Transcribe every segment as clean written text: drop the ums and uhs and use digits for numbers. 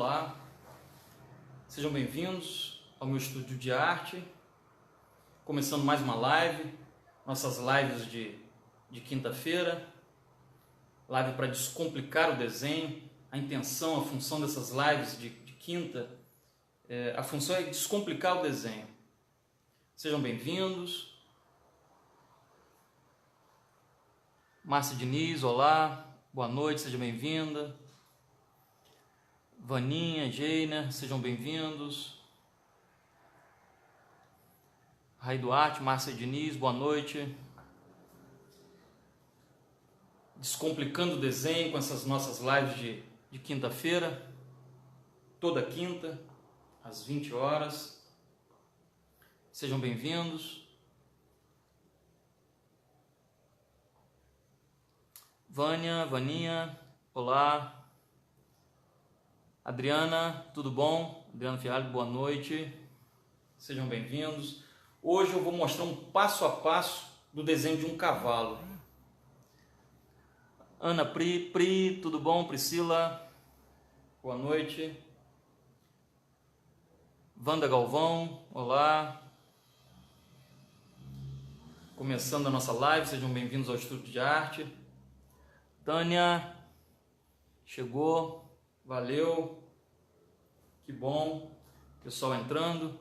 Olá, sejam bem-vindos ao meu estúdio de arte, começando mais uma live, nossas lives de quinta-feira, live para descomplicar o desenho. A intenção, a função dessas lives de quinta, a função é descomplicar o desenho. Sejam bem-vindos. Márcia Diniz, olá, boa noite, seja bem-vinda. Vaninha, Geina, sejam bem-vindos. Rai Duarte, Márcia Diniz, boa noite. Descomplicando o desenho com essas nossas lives de quinta-feira, toda quinta, às 20 horas. Sejam bem-vindos. Vânia, Vaninha, olá. Adriana, tudo bom? Adriana Fialho, boa noite. Sejam bem-vindos. Hoje eu vou mostrar um passo a passo do desenho de um cavalo. Ana Pri, tudo bom? Priscila, boa noite. Wanda Galvão, olá. Começando a nossa live, sejam bem-vindos ao Estúdio de Arte. Tânia, chegou. Valeu, que bom, pessoal entrando.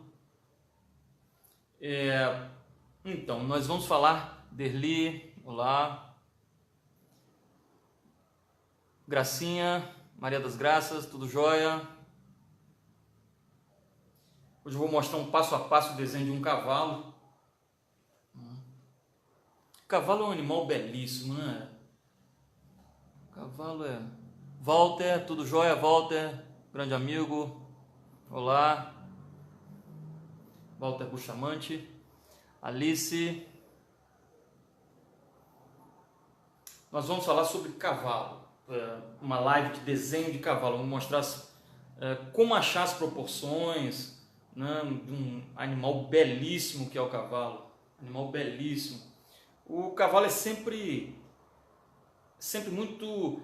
Então, nós vamos falar, Derli, olá, Gracinha, Maria das Graças, tudo jóia? Hoje eu vou mostrar um passo a passo o desenho de um cavalo. O cavalo é um animal belíssimo, né? O cavalo é... Walter, tudo jóia, Walter, grande amigo, olá, Walter Buchamante, Alice. Nós vamos falar sobre cavalo, uma live de desenho de cavalo, vamos mostrar como achar as proporções, né, de um animal belíssimo que é o cavalo, animal belíssimo. O cavalo é sempre muito...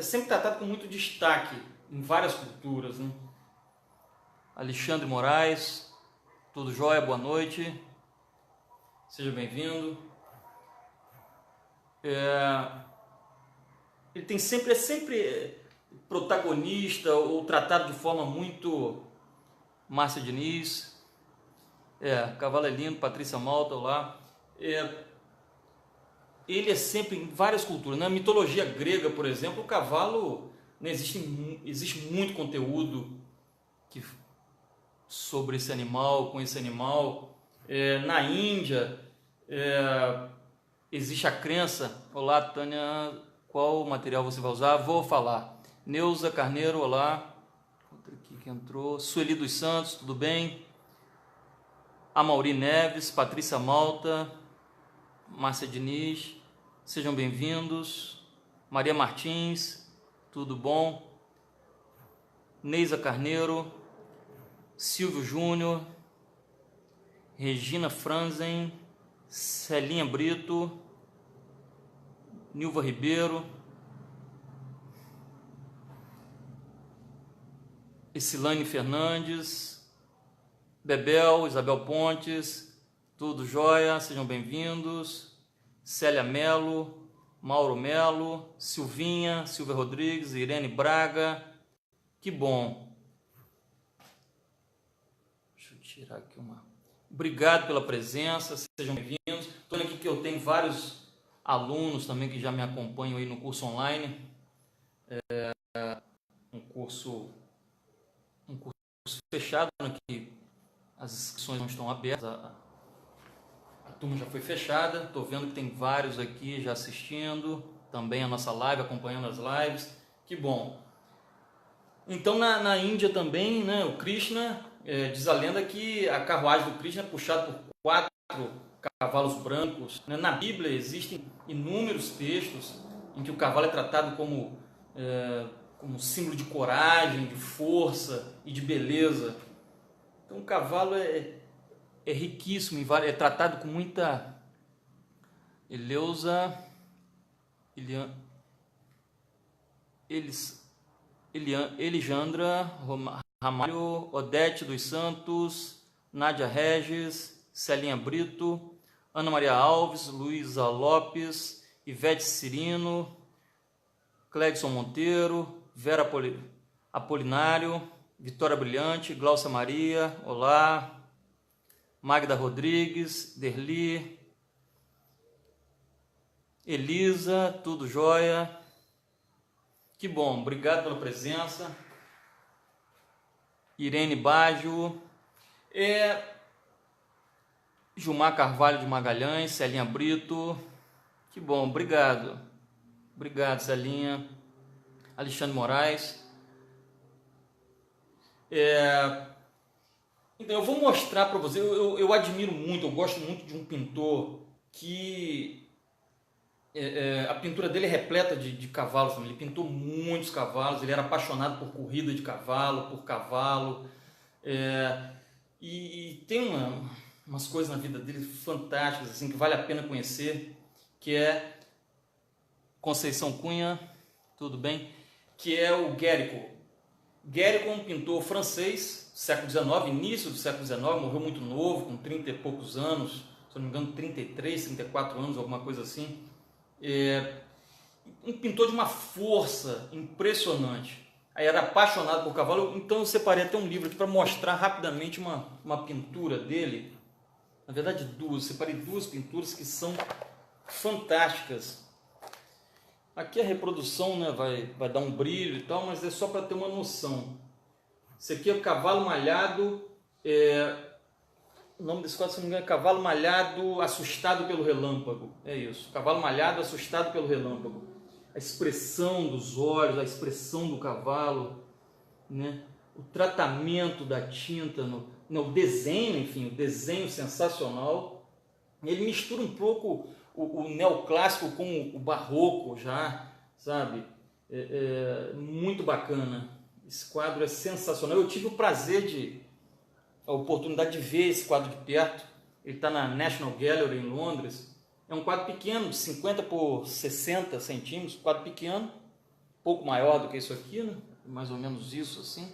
sempre tratado com muito destaque em várias culturas, né? Alexandre Moraes, tudo jóia, boa noite, seja bem-vindo. Ele tem é sempre protagonista ou tratado de forma muito... Márcia Diniz, cavalo é lindo, Patrícia Malta, olá. Ele é sempre em várias culturas. Na mitologia grega, por exemplo, o cavalo, né, existe muito conteúdo sobre esse animal, com esse animal. Na Índia, existe a crença. Olá, Tânia, qual material você vai usar? Vou falar. Neuza Carneiro, olá. Outra aqui que entrou. Sueli dos Santos, tudo bem? Amauri Neves, Patrícia Malta, Márcia Diniz, sejam bem-vindos. Maria Martins, tudo bom? Neisa Carneiro, Silvio Júnior, Regina Franzen, Celinha Brito, Nilva Ribeiro, Essilane Fernandes, Bebel, Isabel Pontes, tudo jóia, sejam bem-vindos. Célia Melo, Mauro Melo, Silvinha, Silvia Rodrigues, Irene Braga, que bom. Deixa eu tirar aqui uma... Obrigado pela presença, sejam bem-vindos. Estou vendo aqui que eu tenho vários alunos também que já me acompanham aí no curso online. Um curso fechado, que as inscrições não estão abertas, a turma já foi fechada. Estou vendo que tem vários aqui já assistindo também a nossa live, acompanhando as lives, que bom. Então na Índia também, né, o Krishna, diz a lenda que a carruagem do Krishna é puxada por 4 cavalos brancos, né? Na Bíblia existem inúmeros textos em que o cavalo é tratado como símbolo de coragem, de força e de beleza. Então o cavalo é riquíssimo, é tratado com muita... Elijandra Ramalho, Odete dos Santos, Nádia Regis, Celinha Brito, Ana Maria Alves, Luísa Lopes, Ivete Cirino, Clegson Monteiro, Vera Apolinário, Vitória Brilhante, Glaucia Maria, olá, Magda Rodrigues, Derli, Elisa, tudo jóia? Que bom, obrigado pela presença. Irene Baggio, Gilmar Carvalho de Magalhães, Celinha Brito, que bom, obrigado. Obrigado, Celinha. Alexandre Moraes. Então, eu vou mostrar para você, eu admiro muito, eu gosto muito de um pintor que a pintura dele é repleta de cavalos também. Ele pintou muitos cavalos, ele era apaixonado por corrida de cavalo, por cavalo, e tem umas coisas na vida dele fantásticas, assim, que vale a pena conhecer, que é Conceição Cunha, tudo bem? Que é o Guérico. Guérico é um pintor francês, século XIX, início do século XIX, morreu muito novo, com 30 e poucos anos, se não me engano 33, 34 anos, alguma coisa assim. Um pintor de uma força impressionante. Aí era apaixonado por cavalo, então eu separei até um livro aqui para mostrar rapidamente uma pintura dele. Na verdade separei duas pinturas que são fantásticas. Aqui a reprodução, né, vai dar um brilho e tal, mas é só para ter uma noção. Esse aqui é o Cavalo Malhado, o nome desse quadro, se não me engano, é Cavalo Malhado Assustado pelo Relâmpago. É isso, Cavalo Malhado Assustado pelo Relâmpago. A expressão dos olhos, a expressão do cavalo, né? O tratamento da tinta, o desenho, enfim, o desenho sensacional. Ele mistura um pouco o neoclássico com o barroco já, sabe? Muito bacana. Esse quadro é sensacional. Eu tive o prazer a oportunidade de ver esse quadro de perto. Ele está na National Gallery em Londres. É um quadro pequeno, de 50 por 60 centímetros, quadro pequeno, um pouco maior do que isso aqui, né? Mais ou menos isso assim,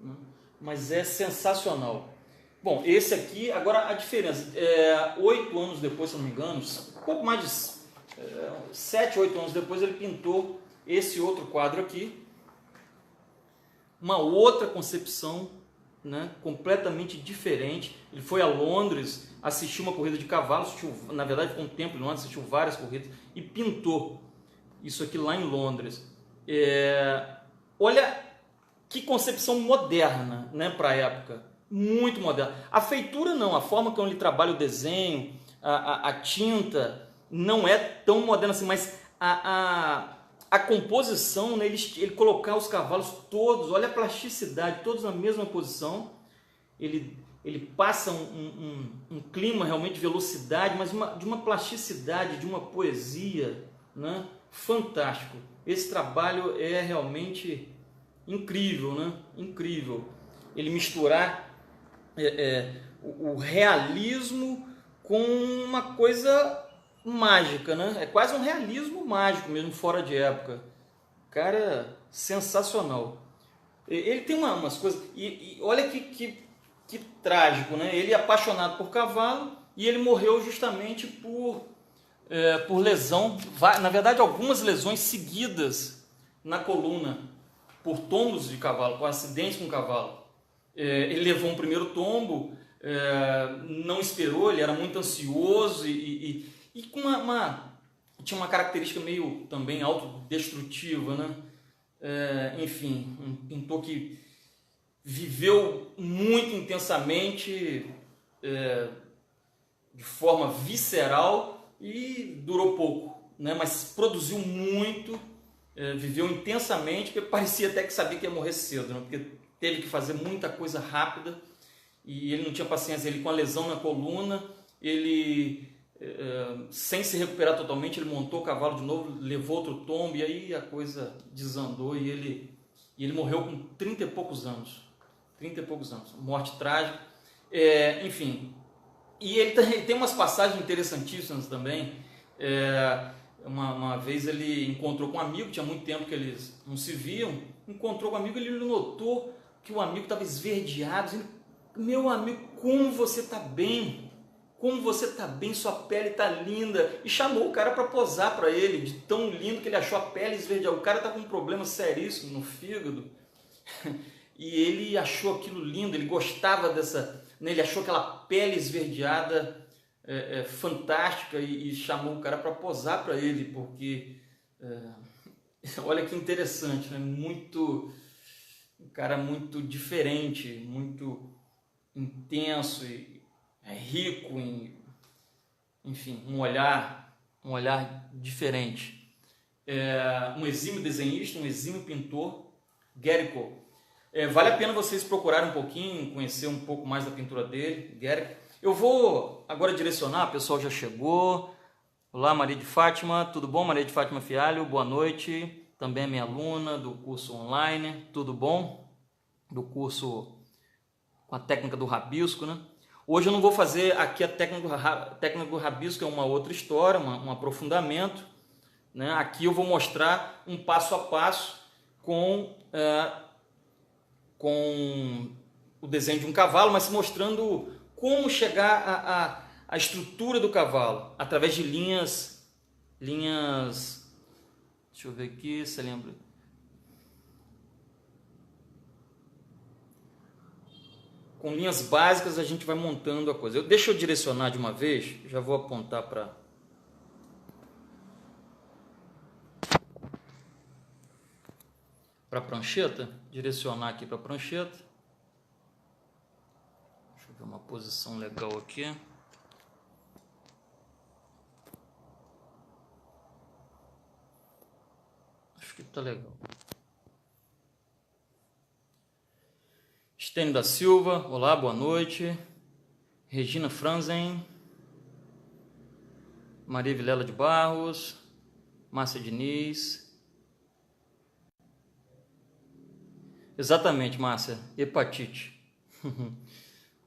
né? Mas é sensacional. Bom, esse aqui, agora a diferença, 8 anos depois, se não me engano, um pouco mais de 7, 8 anos depois, ele pintou esse outro quadro aqui, uma outra concepção, né, completamente diferente. Ele foi a Londres, assistiu uma corrida de cavalos, na verdade ficou um tempo em Londres, assistiu várias corridas e pintou isso aqui lá em Londres. Olha que concepção moderna, né, para a época, muito moderna. A feitura não, a forma como ele trabalha o desenho, a tinta não é tão moderna assim, mas a composição, né, ele colocar os cavalos todos, olha a plasticidade, todos na mesma posição, ele passa um clima realmente de velocidade, mas de uma plasticidade, de uma poesia, né, fantástico. Esse trabalho é realmente incrível, né? Incrível. Ele misturar o realismo com uma coisa mágica, né? É quase um realismo mágico mesmo, fora de época. Cara, sensacional. Ele tem umas coisas... E olha que trágico, né? Ele é apaixonado por cavalo e ele morreu justamente por lesão. Na verdade, algumas lesões seguidas na coluna, por tombos de cavalo, por acidentes com cavalo. Ele levou um primeiro tombo, não esperou, ele era muito ansioso e com tinha uma característica meio também autodestrutiva, né? Enfim, um pintor que viveu muito intensamente, de forma visceral, e durou pouco, né? Mas produziu muito, viveu intensamente, porque parecia até que sabia que ia morrer cedo, né? Porque teve que fazer muita coisa rápida e ele não tinha paciência. Ele com a lesão na coluna, ele sem se recuperar totalmente, ele montou o cavalo de novo, levou outro tombo e aí a coisa desandou e ele morreu com 30 e poucos anos. 30 e poucos anos, morte trágica. Enfim, e ele tem umas passagens interessantíssimas também. Uma vez ele encontrou com um amigo, tinha muito tempo que eles não se viam, encontrou com o amigo, ele notou que o amigo estava esverdeado. Ele, meu amigo, como você está bem? Como você está bem, sua pele está linda. E chamou o cara para posar para ele, de tão lindo que ele achou a pele esverdeada. O cara está com um problema seríssimo no fígado. E ele achou aquilo lindo, ele gostava dessa... Ele achou aquela pele esverdeada fantástica e chamou o cara para posar para ele, porque... olha que interessante, né? Um cara muito diferente, muito intenso e rico, enfim, um olhar diferente. Um exímio desenhista, um exímio pintor, Guericó. Vale a pena vocês procurarem um pouquinho, conhecer um pouco mais da pintura dele, Guericó. Eu vou agora direcionar, o pessoal já chegou. Olá, Maria de Fátima, tudo bom? Maria de Fátima Fialho, boa noite. Também é minha aluna do curso online, tudo bom? Do curso com a técnica do rabisco, né? Hoje eu não vou fazer aqui a técnica do rabisco, é uma outra história, um aprofundamento, né? Aqui eu vou mostrar um passo a passo com o desenho de um cavalo, mas mostrando como chegar à estrutura do cavalo, através de linhas, deixa eu ver aqui, você lembra? Com linhas básicas a gente vai montando a coisa. Deixa eu direcionar de uma vez, já vou apontar para a prancheta, direcionar aqui para a prancheta. Deixa eu ver uma posição legal aqui. Acho que tá legal. Estênio da Silva, olá, boa noite. Regina Franzen, Maria Vilela de Barros, Márcia Diniz. Exatamente, Márcia, hepatite.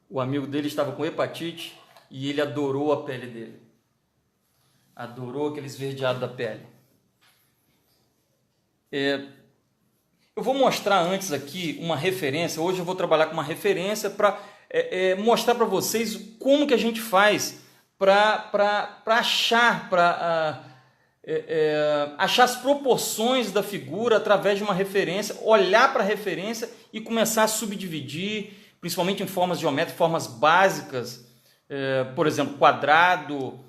O amigo dele estava com hepatite e ele adorou a pele dele. Adorou aquele esverdeado da pele. Eu vou mostrar antes aqui uma referência. Hoje eu vou trabalhar com uma referência para mostrar para vocês como que a gente faz para achar, achar as proporções da figura através de uma referência, olhar para a referência e começar a subdividir, principalmente em formas geométricas, formas básicas, por exemplo, quadrado.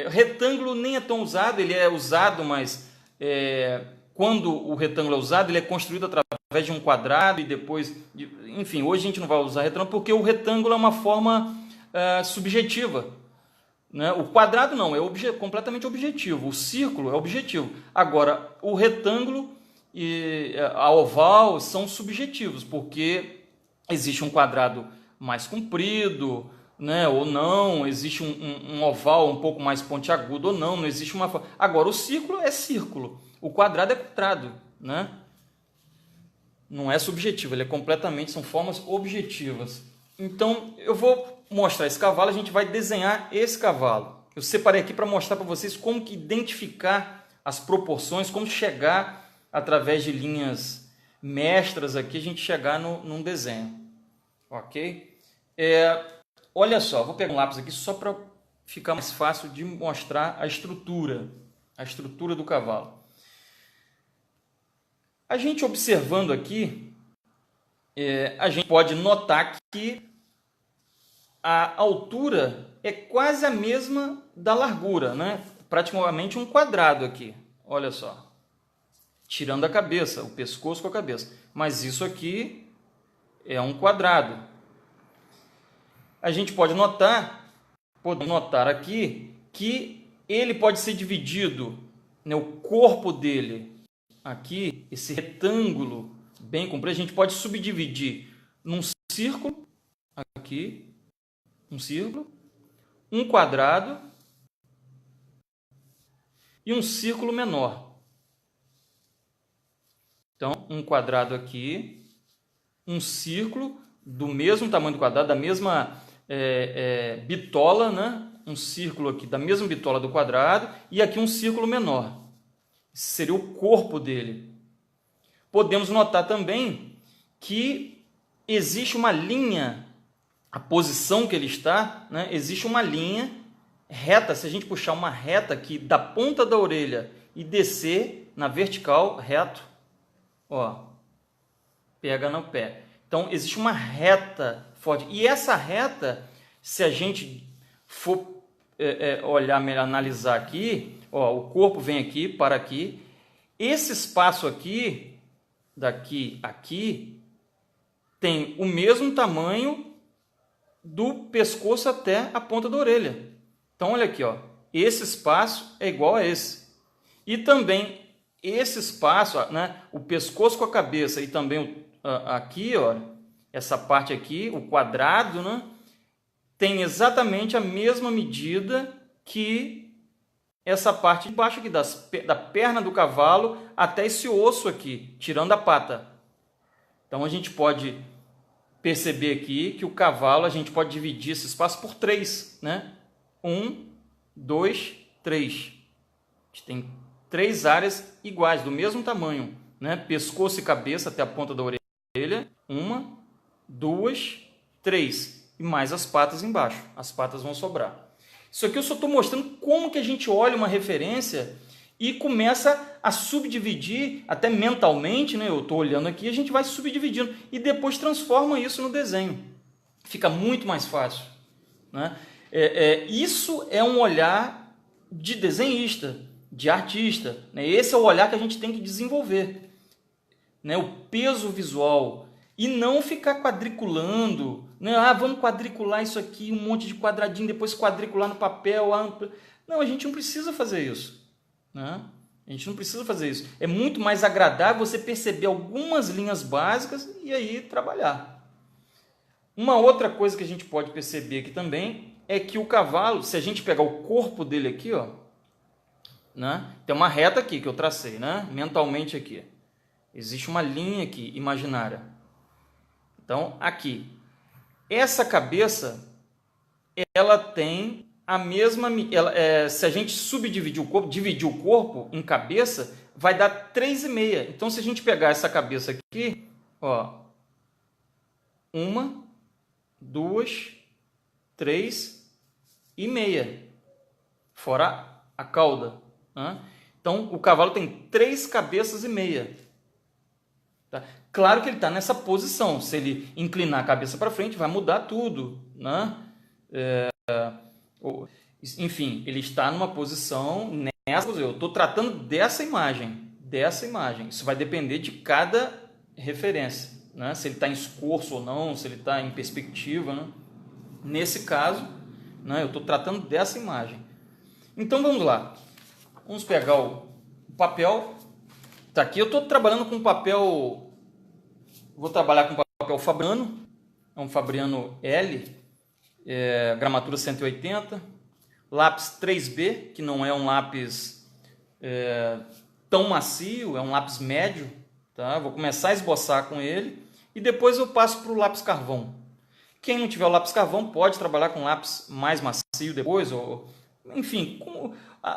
Retângulo nem é tão usado, ele é usado, mas quando o retângulo é usado, ele é construído através de um quadrado e depois... Enfim, hoje a gente não vai usar retângulo porque o retângulo é uma forma subjetiva. Né? O quadrado não, é completamente objetivo. O círculo é objetivo. Agora, o retângulo e a oval são subjetivos, porque existe um quadrado mais comprido, né, ou não, existe um oval um pouco mais pontiagudo ou não existe uma forma. Agora, o círculo é círculo, o quadrado é quadrado, né? Não é subjetivo, ele é completamente, são formas objetivas. Então, eu vou mostrar esse cavalo, a gente vai desenhar esse cavalo. Eu separei aqui para mostrar para vocês como que identificar as proporções, como chegar através de linhas mestras aqui, a gente chegar num desenho. Ok? Olha só, vou pegar um lápis aqui só para ficar mais fácil de mostrar a estrutura do cavalo. A gente observando aqui, a gente pode notar que a altura é quase a mesma da largura, né? Praticamente um quadrado aqui, olha só. Tirando a cabeça, o pescoço com a cabeça. Mas isso aqui é um quadrado. A gente pode notar aqui que ele pode ser dividido, né, o corpo dele aqui, esse retângulo bem comprido, a gente pode subdividir num círculo aqui, um círculo, um quadrado e um círculo menor. Então, um quadrado aqui, um círculo do mesmo tamanho do quadrado, da mesma bitola, né? Um círculo aqui da mesma bitola do quadrado e aqui um círculo menor. Esse seria o corpo dele. podemos notar também que existe uma linha, a posição que ele está, né, existe uma linha reta. Se a gente puxar uma reta aqui da ponta da orelha e descer na vertical, reto, ó, pega no pé. Então, existe uma reta forte. E essa reta, se a gente for olhar, analisar aqui, ó, o corpo vem aqui, para aqui. Esse espaço aqui, daqui a aqui, tem o mesmo tamanho do pescoço até a ponta da orelha. Então, olha aqui, ó, esse espaço é igual a esse. E também esse espaço, né, o pescoço com a cabeça e também aqui, ó, essa parte aqui, o quadrado, né, tem exatamente a mesma medida que essa parte de baixo aqui, da perna do cavalo até esse osso aqui, tirando a pata. Então, a gente pode perceber aqui que o cavalo, a gente pode dividir esse espaço por 3, né? 1, 2, 3. A gente tem 3 áreas iguais, do mesmo tamanho, né? Pescoço e cabeça até a ponta da orelha. 1, 2, 3. E mais as patas embaixo. As patas vão sobrar. Isso aqui eu só estou mostrando como que a gente olha uma referência e começa a subdividir, até mentalmente, né? Eu estou olhando aqui, a gente vai subdividindo e depois transforma isso no desenho. Fica muito mais fácil, né? Isso é um olhar de desenhista, de artista, né? Esse é o olhar que a gente tem que desenvolver, né? O peso visual, e não ficar quadriculando, né? Vamos quadricular isso aqui, um monte de quadradinho, depois quadricular no papel. Não, a gente não precisa fazer isso, né? A gente não precisa fazer isso. É muito mais agradável você perceber algumas linhas básicas e aí trabalhar. Uma outra coisa que a gente pode perceber aqui também é que o cavalo, se a gente pegar o corpo dele aqui, ó, né? Tem uma reta aqui que eu tracei, né? Mentalmente aqui. Existe uma linha aqui imaginária. Então, aqui, essa cabeça, ela tem a mesma... se a gente subdividir o corpo, dividir o corpo em cabeça, vai dar 3,5. Então, se a gente pegar essa cabeça aqui, ó, 1, 2, 3,5. Fora a cauda, né? Então, o cavalo tem 3 cabeças e meia. Tá? Claro que ele está nessa posição. Se ele inclinar a cabeça para frente, vai mudar tudo, né? Enfim, ele está numa posição nessa. Eu estou tratando dessa imagem. Isso vai depender de cada referência, né? Se ele está em escorço ou não, se ele está em perspectiva, né? Nesse caso, né, eu estou tratando dessa imagem. Então vamos lá. Vamos pegar o papel. Tá aqui. Eu estou trabalhando com papel. Vou trabalhar com papel Fabriano, é um Fabriano L, gramatura 180, lápis 3B, que não é um lápis tão macio, é um lápis médio, tá? Vou começar a esboçar com ele e depois eu passo para o lápis carvão. Quem não tiver o lápis carvão pode trabalhar com lápis mais macio depois, enfim,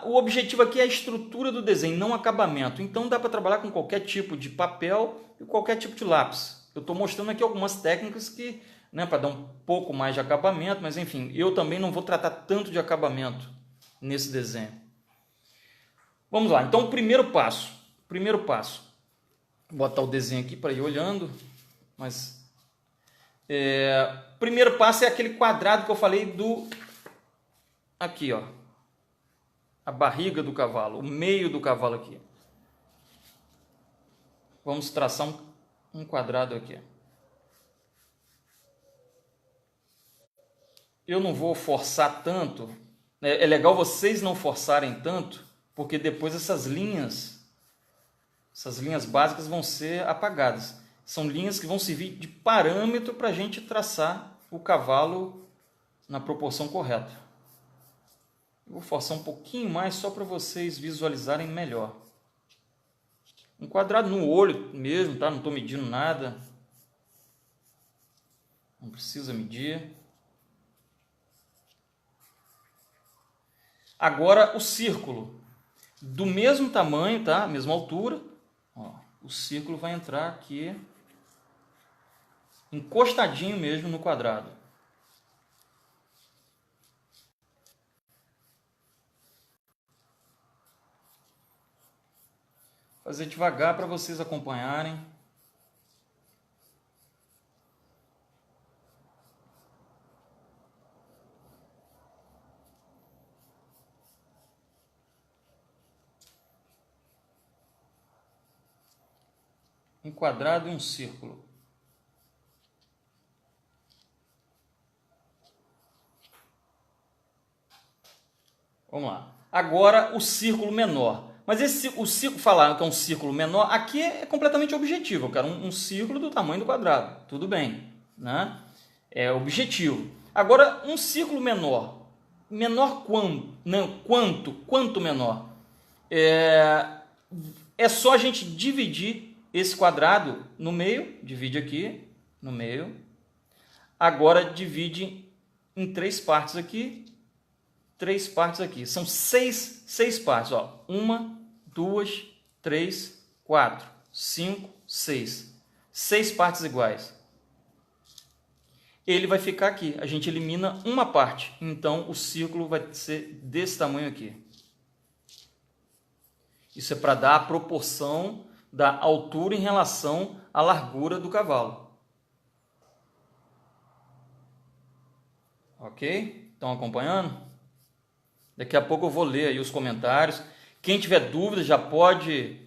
o objetivo aqui é a estrutura do desenho, não acabamento. Então dá para trabalhar com qualquer tipo de papel e qualquer tipo de lápis. Eu estou mostrando aqui algumas técnicas que, né, para dar um pouco mais de acabamento, mas enfim, eu também não vou tratar tanto de acabamento nesse desenho. Vamos lá, então o primeiro passo. Vou botar o desenho aqui para ir olhando, mas primeiro passo é aquele quadrado que eu falei do... Aqui, ó. A barriga do cavalo, o meio do cavalo aqui. Vamos traçar um quadrado aqui. Eu não vou forçar tanto. É legal vocês não forçarem tanto, porque depois essas linhas básicas vão ser apagadas. São linhas que vão servir de parâmetro para a gente traçar o cavalo na proporção correta. Vou forçar um pouquinho mais só para vocês visualizarem melhor. Um quadrado no olho mesmo, tá? Não estou medindo nada. Não precisa medir. Agora o círculo. Do mesmo tamanho, tá? Mesma altura. Ó, o círculo vai entrar aqui, encostadinho mesmo no quadrado. Fazer devagar para vocês acompanharem. Um quadrado e um círculo. Vamos lá. Agora o círculo menor. Mas o círculo, falar que é um círculo menor, aqui é completamente objetivo. Eu quero um círculo do tamanho do quadrado. Tudo bem, né? É objetivo. Agora, um círculo menor. Menor quanto? Não, quanto menor? É só a gente dividir esse quadrado no meio. Divide aqui, no meio. Agora, divide em 3 partes aqui. 3 partes aqui. São 6 partes. Ó. 1, 2, 3, 4, 5, 6. 6 partes iguais. Ele vai ficar aqui. A gente elimina uma parte. Então, o círculo vai ser desse tamanho aqui. Isso é para dar a proporção da altura em relação à largura do cavalo. Ok? Estão acompanhando? Daqui a pouco eu vou ler aí os comentários. Quem tiver dúvidas já pode...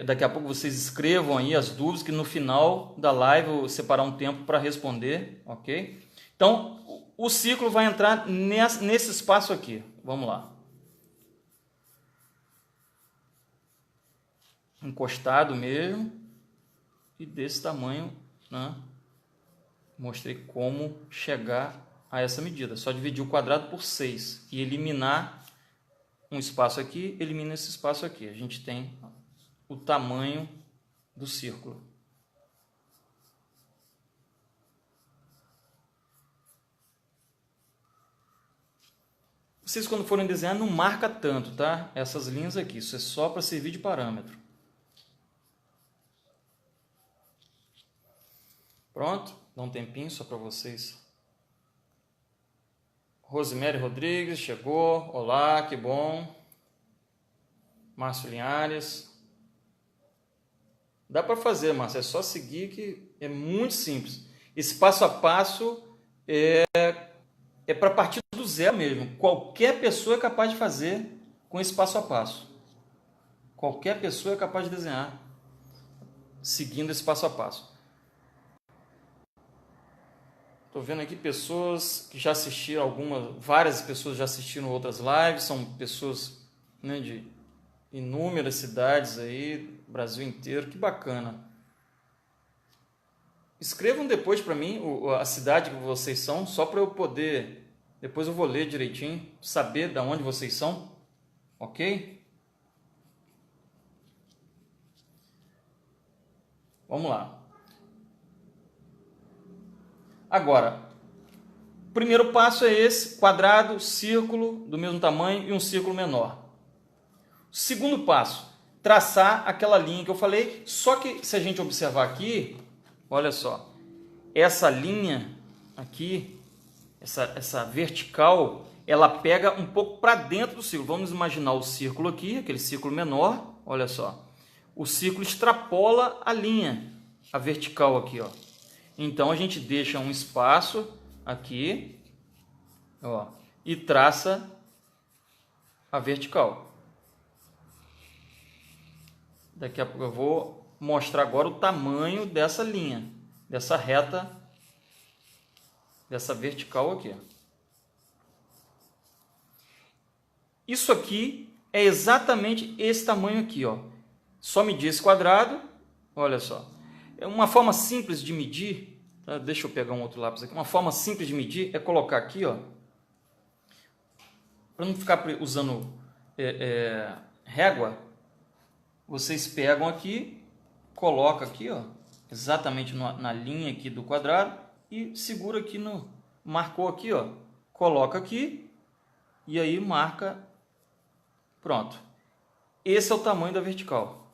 Daqui a pouco vocês escrevam aí as dúvidas, que no final da live eu vou separar um tempo para responder, ok? Então, o círculo vai entrar nesse espaço aqui. Vamos lá. Encostado mesmo. E desse tamanho, né? Mostrei como chegar a essa medida. Só dividir o quadrado por 6 e eliminar um espaço aqui, elimina esse espaço aqui. A gente tem o tamanho do círculo. Vocês, quando forem desenhar, não marca tanto, tá? Essas linhas aqui, isso é só para servir de parâmetro. Pronto? Dá um tempinho só para vocês. Rosemary Rodrigues chegou. Olá, que bom. Márcio Linhares. Dá para fazer, Márcio. É só seguir, que é muito simples. Esse passo a passo é para partir do zero mesmo. Qualquer pessoa é capaz de fazer com esse passo a passo. Qualquer pessoa é capaz de desenhar seguindo esse passo a passo. Estou vendo aqui pessoas que já assistiram várias pessoas já assistiram outras lives, são pessoas, né, de inúmeras cidades aí, Brasil inteiro, que bacana. Escrevam depois para mim a cidade que vocês são, só para eu poder, depois eu vou ler direitinho, saber de onde vocês são, ok? Vamos lá. Agora, o primeiro passo é esse, quadrado, círculo do mesmo tamanho e um círculo menor. O segundo passo, traçar aquela linha que eu falei, só que se a gente observar aqui, olha só, essa linha aqui, essa vertical, ela pega um pouco para dentro do círculo. Vamos imaginar o círculo aqui, aquele círculo menor, olha só. O círculo extrapola a linha, a vertical aqui, ó. Então, a gente deixa um espaço aqui, ó, e traça a vertical. Daqui a pouco eu vou mostrar agora o tamanho dessa linha, dessa reta, dessa vertical aqui. Isso aqui é exatamente esse tamanho aqui, ó. Só medir esse quadrado, olha só. É uma forma simples de medir, tá? Deixa eu pegar um outro lápis aqui. Uma forma simples de medir é colocar aqui, ó, para não ficar usando régua, vocês pegam aqui, coloca aqui, ó, exatamente na linha aqui do quadrado e segura aqui marcou aqui, ó, coloca aqui e aí marca, pronto. Esse é o tamanho da vertical,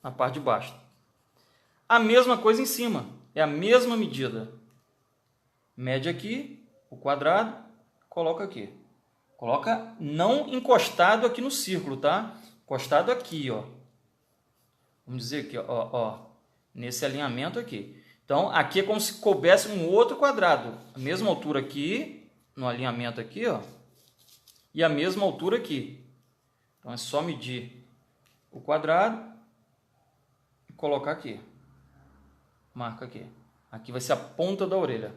na parte de baixo. A mesma coisa em cima, é a mesma medida. Mede aqui o quadrado, coloca aqui. Coloca não encostado aqui no círculo, tá? Encostado aqui, ó. Vamos dizer aqui, ó, nesse alinhamento aqui. Então, aqui é como se coubesse um outro quadrado. A mesma altura aqui, no alinhamento aqui, ó. E a mesma altura aqui. Então, é só medir o quadrado e colocar aqui. Marca aqui. Aqui vai ser a ponta da orelha.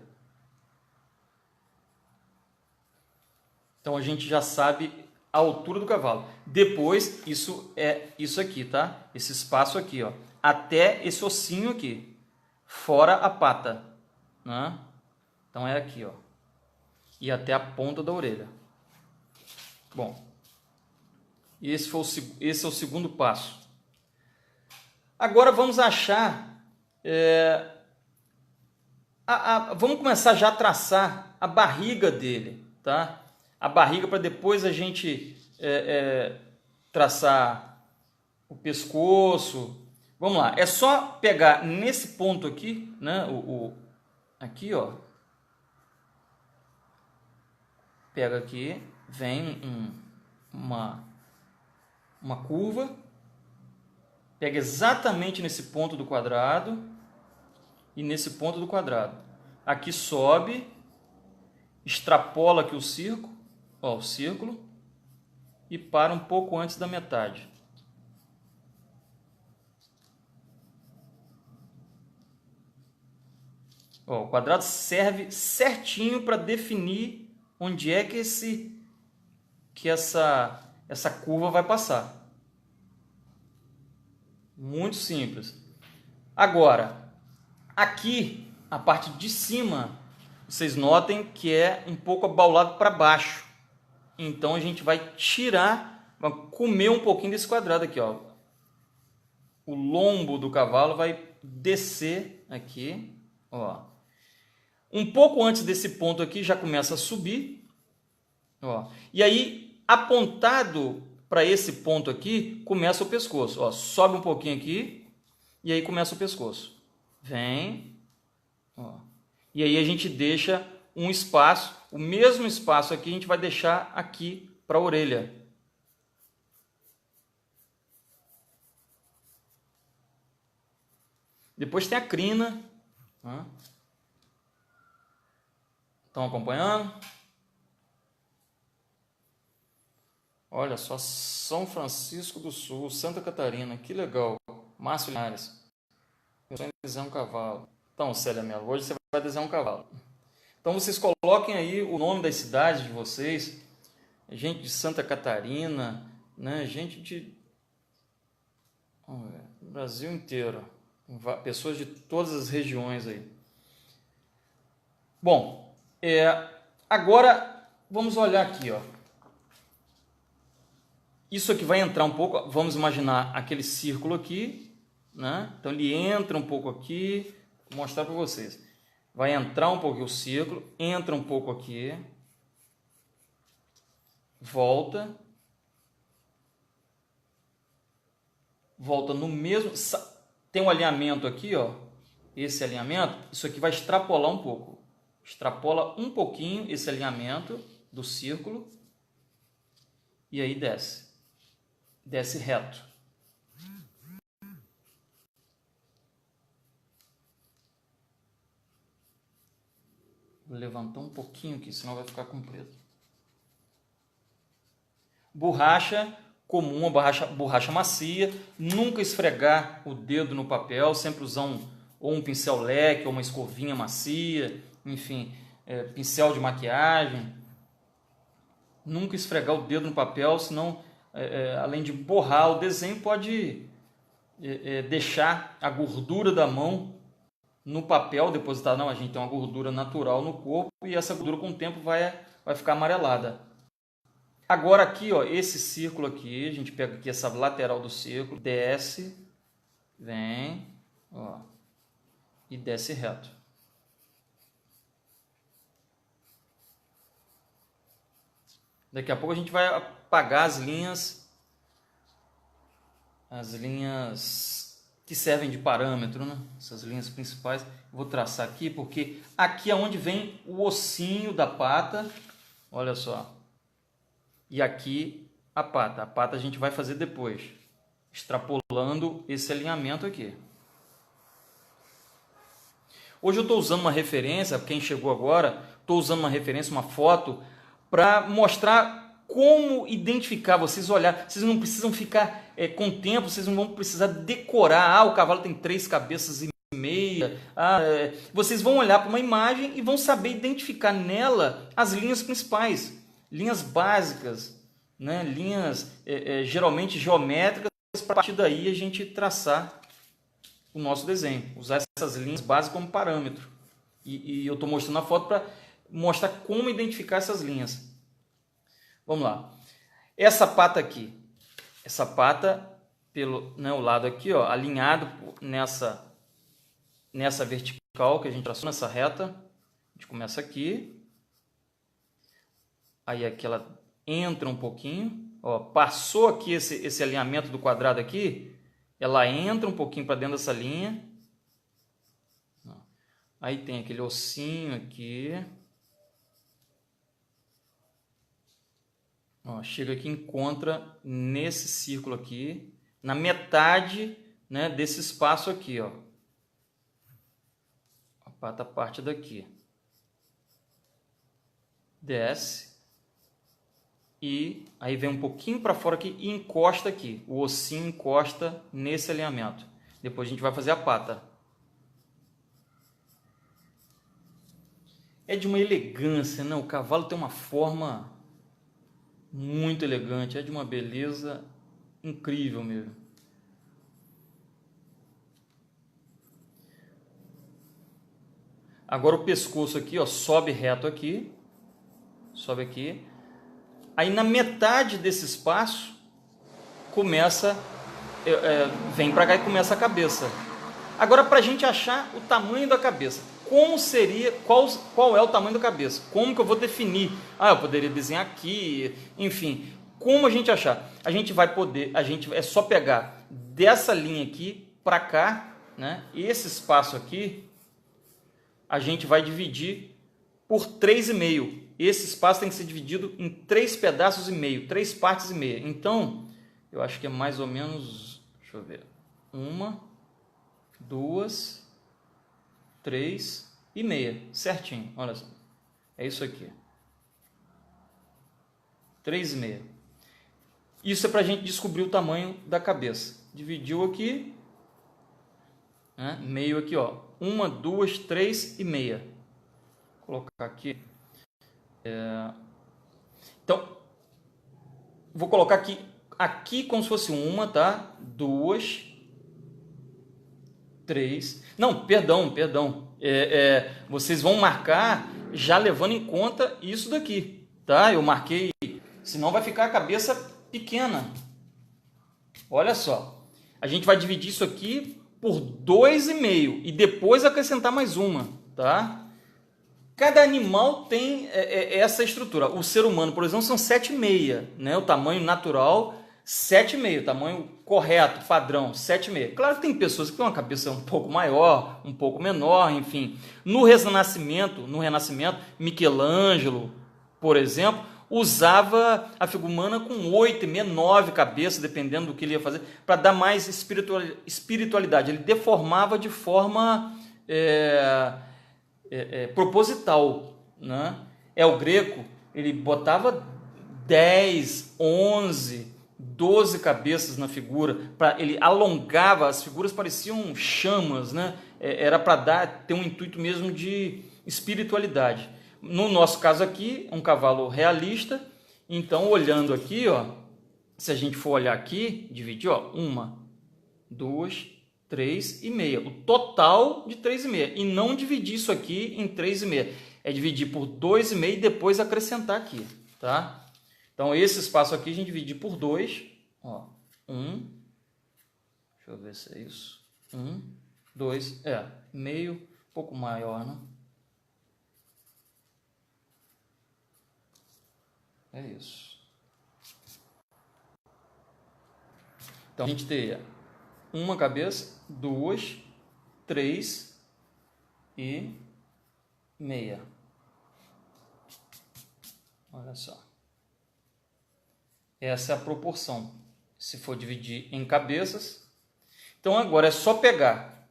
Então, a gente já sabe a altura do cavalo. Depois, isso é isso aqui, tá? Esse espaço aqui, ó. Até esse ossinho aqui. Fora a pata, né? Então, é aqui, ó. E até a ponta da orelha. Bom, esse é o segundo passo. Agora, vamos achar... vamos começar já a traçar a barriga dele, tá? A barriga para depois a gente traçar o pescoço. Vamos lá, é só pegar nesse ponto aqui, né? Aqui, ó. Pega aqui, vem uma curva, pega exatamente nesse ponto do quadrado e nesse ponto do quadrado. Aqui sobe, extrapola aqui o círculo. Ó, o círculo, e para um pouco antes da metade. Ó, o quadrado serve certinho para definir onde é que essa curva vai passar. Muito simples. Agora, aqui, a parte de cima, vocês notem que é um pouco abaulado para baixo. Então, a gente vai tirar, vai comer um pouquinho desse quadrado aqui, ó. O lombo do cavalo vai descer aqui, ó. Um pouco antes desse ponto aqui, já começa a subir, ó. E aí, apontado para esse ponto aqui, começa o pescoço, ó. Sobe um pouquinho aqui, e aí começa o pescoço. Vem, ó. E aí a gente deixa um espaço, o mesmo espaço aqui a gente vai deixar aqui para a orelha. Depois tem a crina. Estão acompanhando? Olha só, São Francisco do Sul, Santa Catarina, que legal. Márcio Linhares. Eu vou desenhar um cavalo. Então, Célia Mello, hoje você vai desenhar um cavalo. Então, vocês coloquem aí o nome das cidades de vocês. Gente de Santa Catarina, né? Gente de Brasil inteiro. Pessoas de todas as regiões aí. Bom, agora vamos olhar aqui, ó. Isso aqui vai entrar um pouco, vamos imaginar aquele círculo aqui, né? Então ele entra um pouco aqui, vou mostrar para vocês. Vai entrar um pouco o círculo, entra um pouco aqui, volta no mesmo, tem um alinhamento aqui, ó, esse alinhamento, isso aqui vai extrapolar um pouco, extrapola um pouquinho esse alinhamento do círculo e aí desce reto. Vou levantar um pouquinho aqui, senão vai ficar comprido. Borracha comum, borracha macia, nunca esfregar o dedo no papel, sempre usar ou um pincel leque, ou uma escovinha macia, enfim, pincel de maquiagem. Nunca esfregar o dedo no papel, senão, além de borrar o desenho, pode deixar a gordura da mão no papel depositada. Não, a gente tem uma gordura natural no corpo e essa gordura com o tempo vai ficar amarelada. Agora aqui, ó, esse círculo aqui, a gente pega aqui essa lateral do círculo, desce, vem, ó, e desce reto. Daqui a pouco a gente vai apagar as linhas que servem de parâmetro, né? Essas linhas principais. Vou traçar aqui, porque aqui é onde vem o ossinho da pata. Olha só. E aqui a pata. A pata a gente vai fazer depois, extrapolando esse alinhamento aqui. Hoje eu estou usando uma referência, quem chegou agora, estou usando uma referência, uma foto, para mostrar como identificar, vocês olhar, vocês não precisam ficar com o tempo, vocês não vão precisar decorar, o cavalo tem 3 cabeças e meia, vocês vão olhar para uma imagem e vão saber identificar nela as linhas principais, linhas básicas, né? Linhas geralmente geométricas, para a partir daí a gente traçar o nosso desenho, usar essas linhas básicas como parâmetro. E eu estou mostrando a foto para mostrar como identificar essas linhas. Vamos lá. Essa pata aqui, essa pata pelo o lado aqui, ó, alinhado nessa vertical que a gente traçou, nessa reta. A gente começa aqui. Aí aqui ela entra um pouquinho, ó, passou aqui esse alinhamento do quadrado aqui, ela entra um pouquinho para dentro dessa linha. Aí tem aquele ossinho aqui. Ó, chega aqui e encontra nesse círculo aqui, na metade, né, desse espaço aqui, ó. A pata parte daqui. Desce. E aí vem um pouquinho para fora aqui e encosta aqui. O ossinho encosta nesse alinhamento. Depois a gente vai fazer a pata. É de uma elegância, né? O cavalo tem uma forma muito elegante. É de uma beleza incrível mesmo. Agora o pescoço aqui, ó, sobe reto aqui. Sobe aqui. Aí na metade desse espaço começa, vem para cá e começa a cabeça. Agora para a gente achar o tamanho da cabeça, como seria, qual é o tamanho da cabeça? Como que eu vou definir? Eu poderia desenhar aqui, enfim. Como a gente achar? A gente vai poder, é só pegar dessa linha aqui para cá, né? Esse espaço aqui a gente vai dividir por 3,5. Esse espaço tem que ser dividido em 3 pedaços e meio, 3 partes e meia. Então, eu acho que é mais ou menos, deixa eu ver, 1, 2, 3 e meia, certinho, olha só. É isso aqui. 3,5. Isso é para a gente descobrir o tamanho da cabeça. Dividiu aqui, né? Meio aqui, ó. 1, 2, 3 e meia. Vou colocar aqui. Então, vou colocar aqui como se fosse 1, tá? 2, 3. Não, perdão. Vocês vão marcar já levando em conta isso daqui, tá? Eu marquei, senão vai ficar a cabeça pequena. Olha só, a gente vai dividir isso aqui por 2,5 e depois acrescentar mais uma, tá? Cada animal tem essa estrutura. O ser humano, por exemplo, são 7,5, né? O tamanho natural, 7,5, tamanho correto, padrão, 7,5. Claro que tem pessoas que têm uma cabeça um pouco maior, um pouco menor, enfim. No Renascimento, Michelangelo, por exemplo, usava a figura humana com 8,5, 9 cabeças, dependendo do que ele ia fazer, para dar mais espiritualidade. Ele deformava de forma proposital, né? O Greco, ele botava 10, 11, 12 cabeças na figura, ele alongava, as figuras pareciam chamas, né? Era para ter um intuito mesmo de espiritualidade. No nosso caso aqui, um cavalo realista, então olhando aqui, ó, se a gente for olhar aqui, dividir, ó, 1, 2, 3,5. O total de 3,5. E não dividir isso aqui em 3,5. É dividir por 2,5 e depois acrescentar aqui, tá? Então, esse espaço aqui a gente divide por 2. Ó, 1. Deixa eu ver se é isso. 1, 2. Meio, um pouco maior, né? É isso. Então, a gente teria uma cabeça, 2, 3 e meia. Olha só. Essa é a proporção. Se for dividir em cabeças. Então agora é só pegar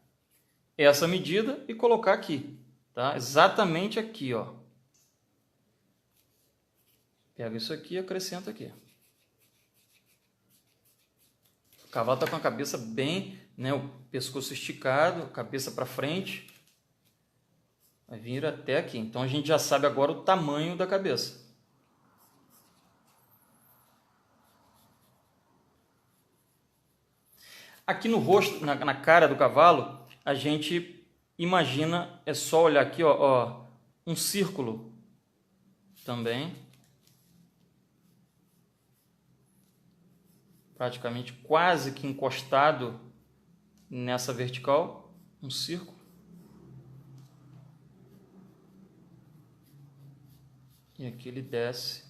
essa medida e colocar aqui. Tá? Exatamente aqui, ó. Pega isso aqui e acrescenta aqui. O cavalo está com a cabeça bem, né, o pescoço esticado, cabeça para frente. Vai vir até aqui. Então a gente já sabe agora o tamanho da cabeça. Aqui no rosto, na cara do cavalo, a gente imagina, é só olhar aqui, ó, um círculo também. Praticamente quase que encostado nessa vertical, um círculo. E aqui ele desce.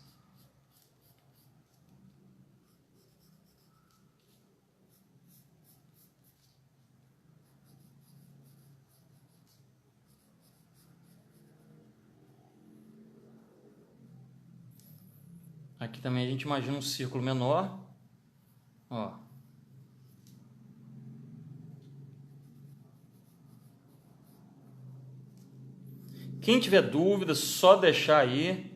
Aqui também a gente imagina um círculo menor. Ó. Quem tiver dúvida, só deixar aí.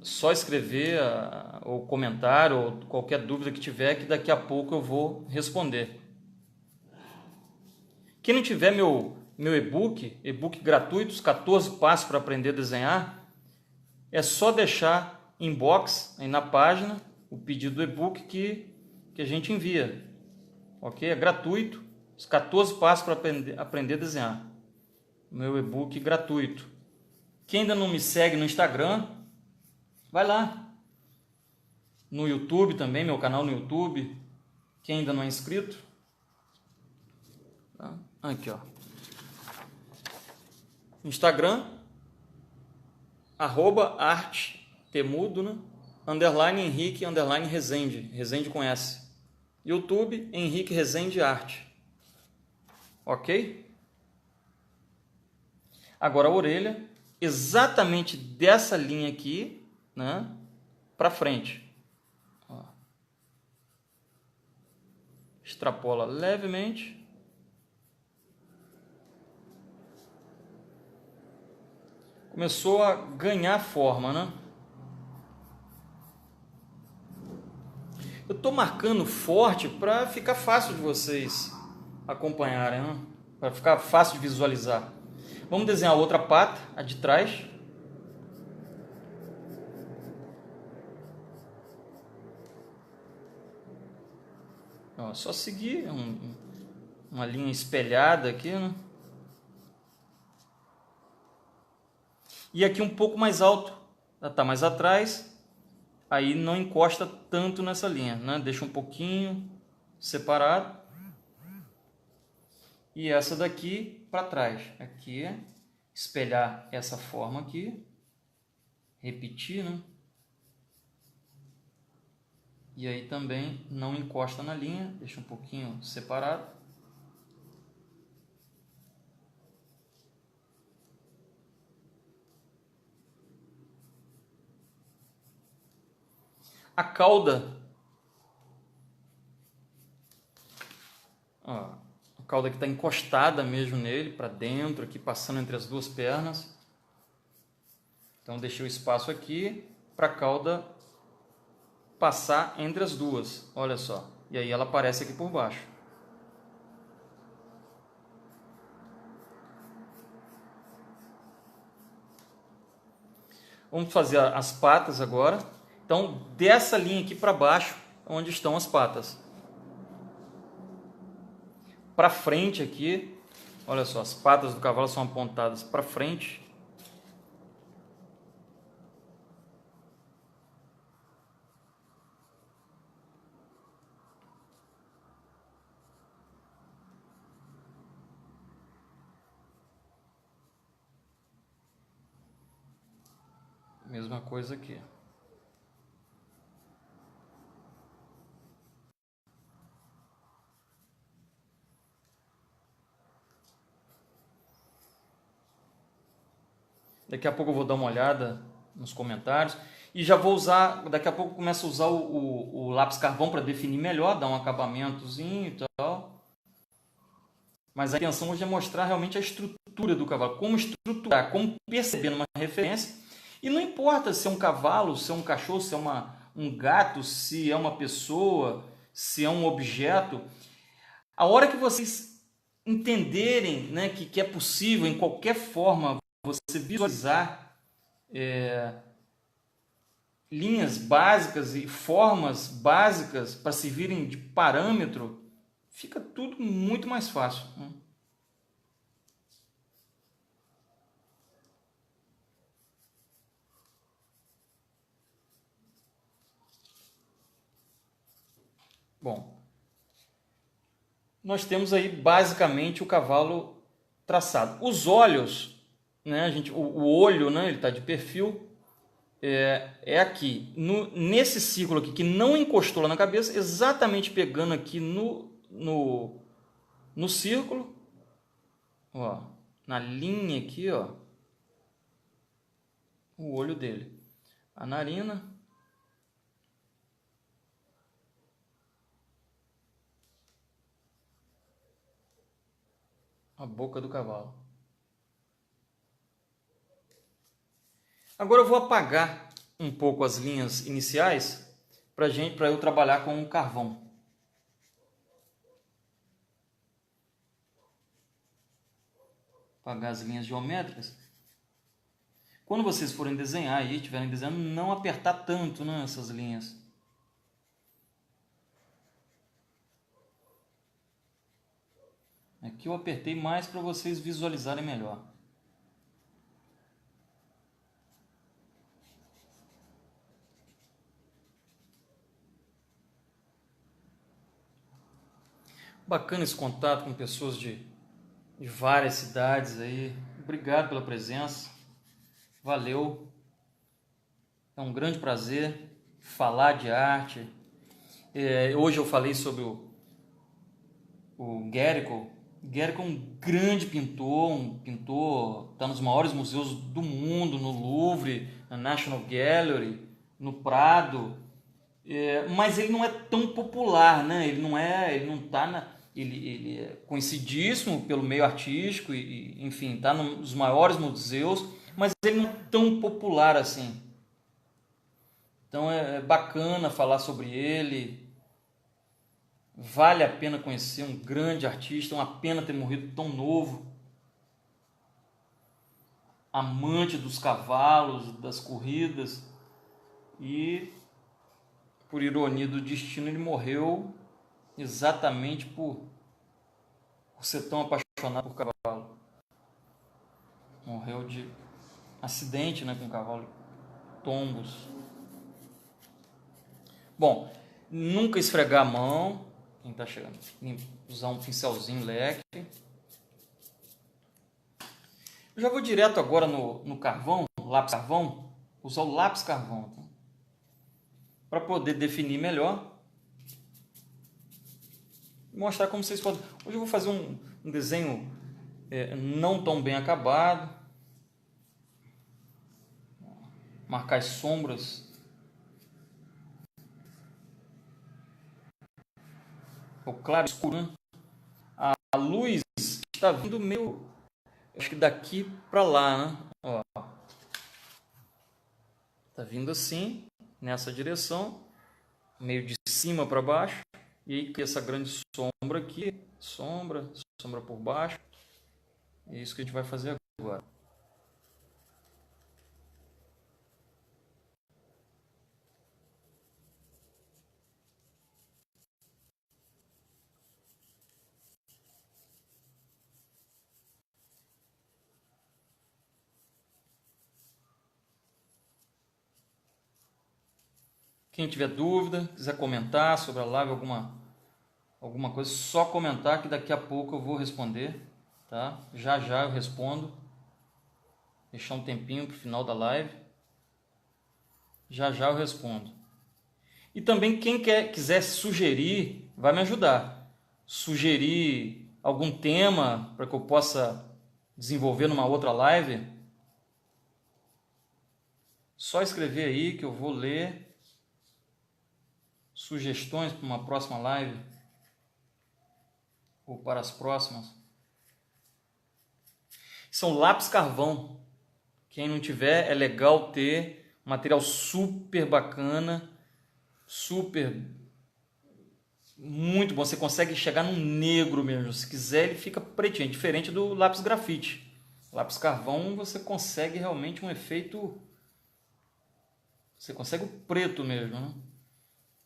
Só escrever ou comentário ou qualquer dúvida que tiver, que daqui a pouco eu vou responder. Quem não tiver meu e-book gratuito, os 14 passos para aprender a desenhar, é só deixar inbox aí na página o pedido do e-book que a gente envia. Ok? É gratuito, os 14 passos para aprender a desenhar. Meu e-book gratuito. Quem ainda não me segue no Instagram, vai lá. No YouTube também, meu canal no YouTube. Quem ainda não é inscrito. Tá? Aqui, ó. Instagram, @arte_temudo, né? _Henrique, _Rezende. Rezende com S. YouTube, Henrique Rezende Arte. Ok? Agora a orelha, exatamente dessa linha aqui, né? Para frente. Ó. Extrapola levemente. Começou a ganhar forma, né? Eu estou marcando forte para ficar fácil de vocês acompanharem, né? Para ficar fácil de visualizar. Vamos desenhar a outra pata, a de trás. Ó, só seguir uma linha espelhada aqui, né? E aqui um pouco mais alto, está mais atrás, aí não encosta tanto nessa linha, né? Deixa um pouquinho separado. E essa daqui para trás, aqui, espelhar essa forma aqui, repetir, né? E aí também não encosta na linha, deixa um pouquinho separado. A cauda, ó, a cauda que está encostada mesmo nele, para dentro, aqui passando entre as duas pernas. Então deixei o espaço aqui para a cauda passar entre as duas, olha só. E aí ela aparece aqui por baixo. Vamos fazer as patas agora. Então, dessa linha aqui para baixo, onde estão as patas. Para frente aqui, olha só, as patas do cavalo são apontadas para frente. Mesma coisa aqui. Daqui a pouco eu vou dar uma olhada nos comentários. E já vou usar, daqui a pouco eu começo a usar o lápis carvão para definir melhor, dar um acabamentozinho e tal. Mas a intenção hoje é mostrar realmente a estrutura do cavalo, como estruturar, como perceber numa referência. E não importa se é um cavalo, se é um cachorro, se é um gato, se é uma pessoa, se é um objeto. A hora que vocês entenderem, né, que é possível, em qualquer forma, você visualizar linhas básicas e formas básicas para servirem de parâmetro, fica tudo muito mais fácil. Bom, nós temos aí basicamente o cavalo traçado. Os olhos, né, o olho, né, ele está de perfil, é aqui, nesse círculo aqui, que não encostou lá na cabeça, exatamente pegando aqui no círculo, ó, na linha aqui, ó, o olho dele. A narina. A boca do cavalo. Agora eu vou apagar um pouco as linhas iniciais para eu trabalhar com o carvão. Apagar as linhas geométricas. Quando vocês forem desenhar e estiverem desenhando, não apertar tanto, né, essas linhas. Aqui eu apertei mais para vocês visualizarem melhor. Bacana esse contato com pessoas de várias cidades aí. Obrigado pela presença. Valeu. É um grande prazer falar de arte. Hoje eu falei sobre o Guericó. Guericó é um grande pintor, está nos maiores museus do mundo, no Louvre, na National Gallery, no Prado, mas ele não é tão popular, né? Ele é conhecidíssimo pelo meio artístico e enfim, está nos maiores museus, mas ele não é tão popular assim. Então é bacana falar sobre ele. Vale a pena conhecer, um grande artista, uma pena ter morrido tão novo. Amante dos cavalos, das corridas. E, por ironia do destino, ele morreu exatamente por ser tão apaixonado por cavalo. Morreu de acidente, né, com cavalo, tombos. Bom, nunca esfregar a mão. Quem está chegando, usar um pincelzinho leque. Eu já vou direto agora no carvão, lápis carvão, usar o lápis carvão, tá? Para poder definir melhor. Mostrar como vocês podem. Hoje eu vou fazer um desenho não tão bem acabado. Marcar as sombras. O claro e escuro, né? A luz está vindo meio, acho que daqui para lá, né? Ó, tá vindo assim, nessa direção, meio de cima para baixo, e aí essa grande sombra aqui, sombra por baixo. É isso que a gente vai fazer agora. Quem tiver dúvida, quiser comentar sobre a live, alguma coisa, só comentar que daqui a pouco eu vou responder, tá? Já eu respondo. Deixar um tempinho para o final da live. Já eu respondo. E também quem quiser sugerir, vai me ajudar. Sugerir algum tema para que eu possa desenvolver numa outra live, Só escrever aí que eu vou ler. Sugestões para uma próxima live ou para as próximas. São lápis carvão. Quem não tiver, é legal ter. Material super bacana, super, muito bom. Você consegue chegar no negro mesmo. Se quiser, ele fica pretinho, diferente do lápis grafite. Lápis carvão, você consegue realmente um efeito. Você consegue o preto mesmo, né?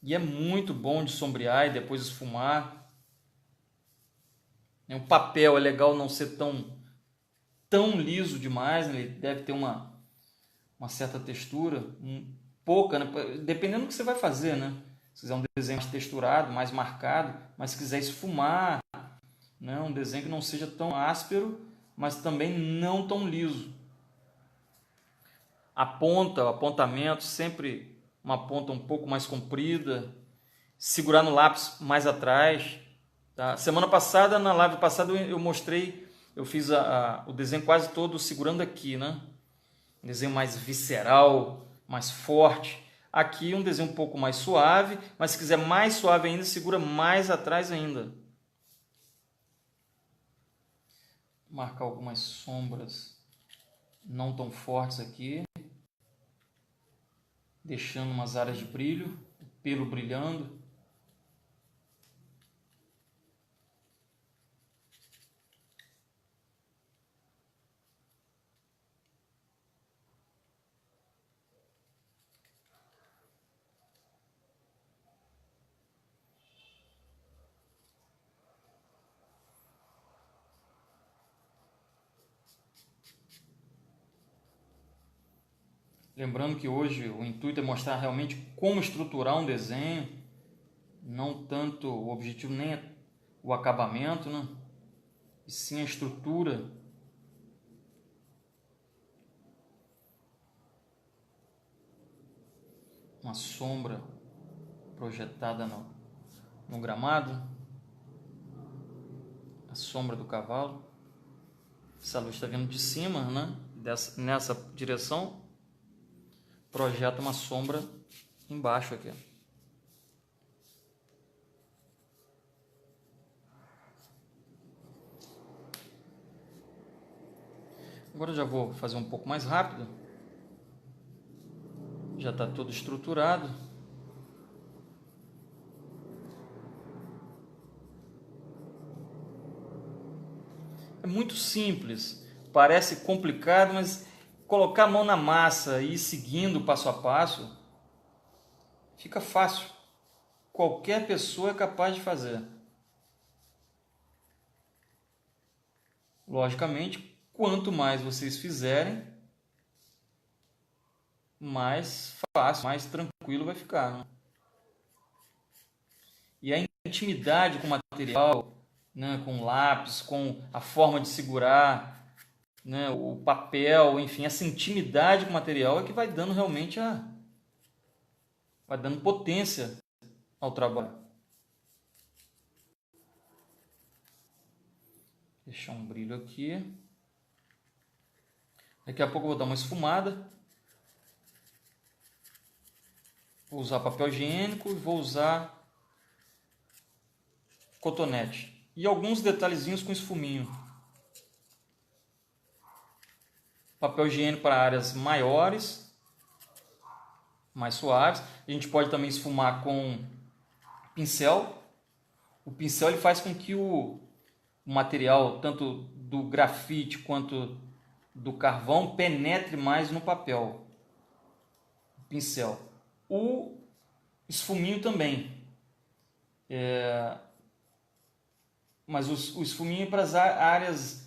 E é muito bom de sombrear e depois esfumar. O papel é legal não ser tão liso demais, né? Ele deve ter uma certa textura, pouca, né? Dependendo do que você vai fazer, né? Se quiser um desenho mais texturado, mais marcado, mas se quiser esfumar, né? Um desenho que não seja tão áspero, mas também não tão liso. A ponta, o apontamento, sempre uma ponta um pouco mais comprida, segurar no lápis mais atrás. Tá? Semana passada, na live passada, eu mostrei, eu fiz o desenho quase todo segurando aqui, né? Um desenho mais visceral, mais forte. Aqui um desenho um pouco mais suave, mas se quiser mais suave ainda, segura mais atrás ainda. Marcar algumas sombras não tão fortes aqui, deixando umas áreas de brilho, o pelo brilhando. Lembrando que hoje o intuito é mostrar realmente como estruturar um desenho, não tanto o objetivo nem é o acabamento, né? E sim a estrutura. Uma sombra projetada no gramado, a sombra do cavalo. Essa luz está vindo de cima, né? Nessa direção, projeta uma sombra embaixo aqui. Agora eu já vou fazer um pouco mais rápido. Já está tudo estruturado. É muito simples, parece complicado, mas colocar a mão na massa e ir seguindo passo a passo, fica fácil. Qualquer pessoa é capaz de fazer. Logicamente, quanto mais vocês fizerem, mais fácil, mais tranquilo vai ficar, né? E a intimidade com o material, né, com o lápis, com a forma de segurar, né, o papel, enfim, essa intimidade com o material é que vai dando realmente vai dando potência ao trabalho. Deixar um brilho aqui. Daqui a pouco eu vou dar uma esfumada. Vou usar papel higiênico e vou usar cotonete. E alguns detalhezinhos com esfuminho. Papel higiênico para áreas maiores, mais suaves. A gente pode também esfumar com pincel. O pincel ele faz com que o material, tanto do grafite quanto do carvão, penetre mais no papel. O pincel. O esfuminho também. Mas o esfuminho é para as áreas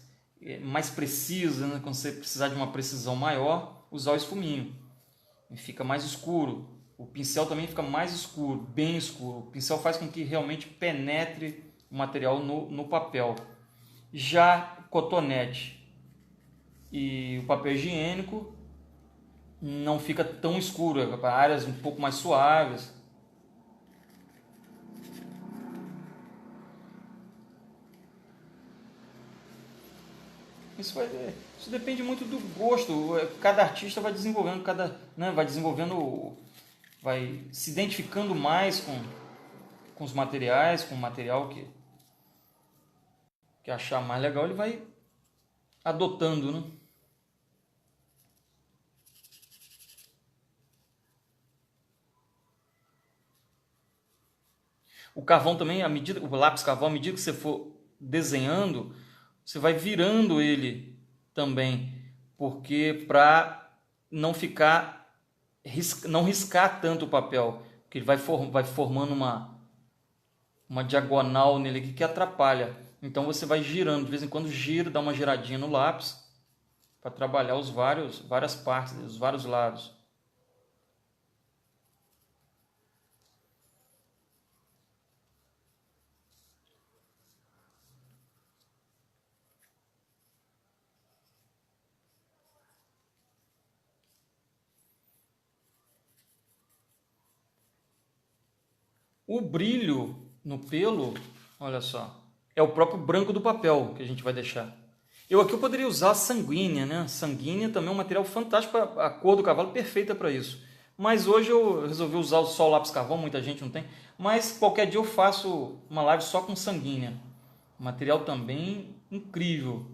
mais precisas, né? Quando você precisar de uma precisão maior, usar o esfuminho. E fica mais escuro. O pincel também fica mais escuro, bem escuro. O pincel faz com que realmente penetre o material no papel. Já o cotonete e o papel higiênico não fica tão escuro, é para áreas um pouco mais suaves. Isso depende muito do gosto. Cada artista vai desenvolvendo, vai se identificando mais com os materiais, com o material que achar mais legal, ele vai adotando, né? O carvão também, o lápis carvão, à medida que você for desenhando, você vai virando ele também, porque para não não riscar tanto o papel, porque ele vai formando uma diagonal nele aqui que atrapalha. Então você vai girando, de vez em quando gira, dá uma giradinha no lápis para trabalhar várias partes, os vários lados. O brilho no pelo, olha só, é o próprio branco do papel que a gente vai deixar. Eu poderia usar a sanguínea, né? Sanguínea também é um material fantástico, a cor do cavalo perfeita para isso. Mas hoje eu resolvi usar só o lápis carvão, muita gente não tem. Mas qualquer dia eu faço uma live só com sanguínea. Material também incrível.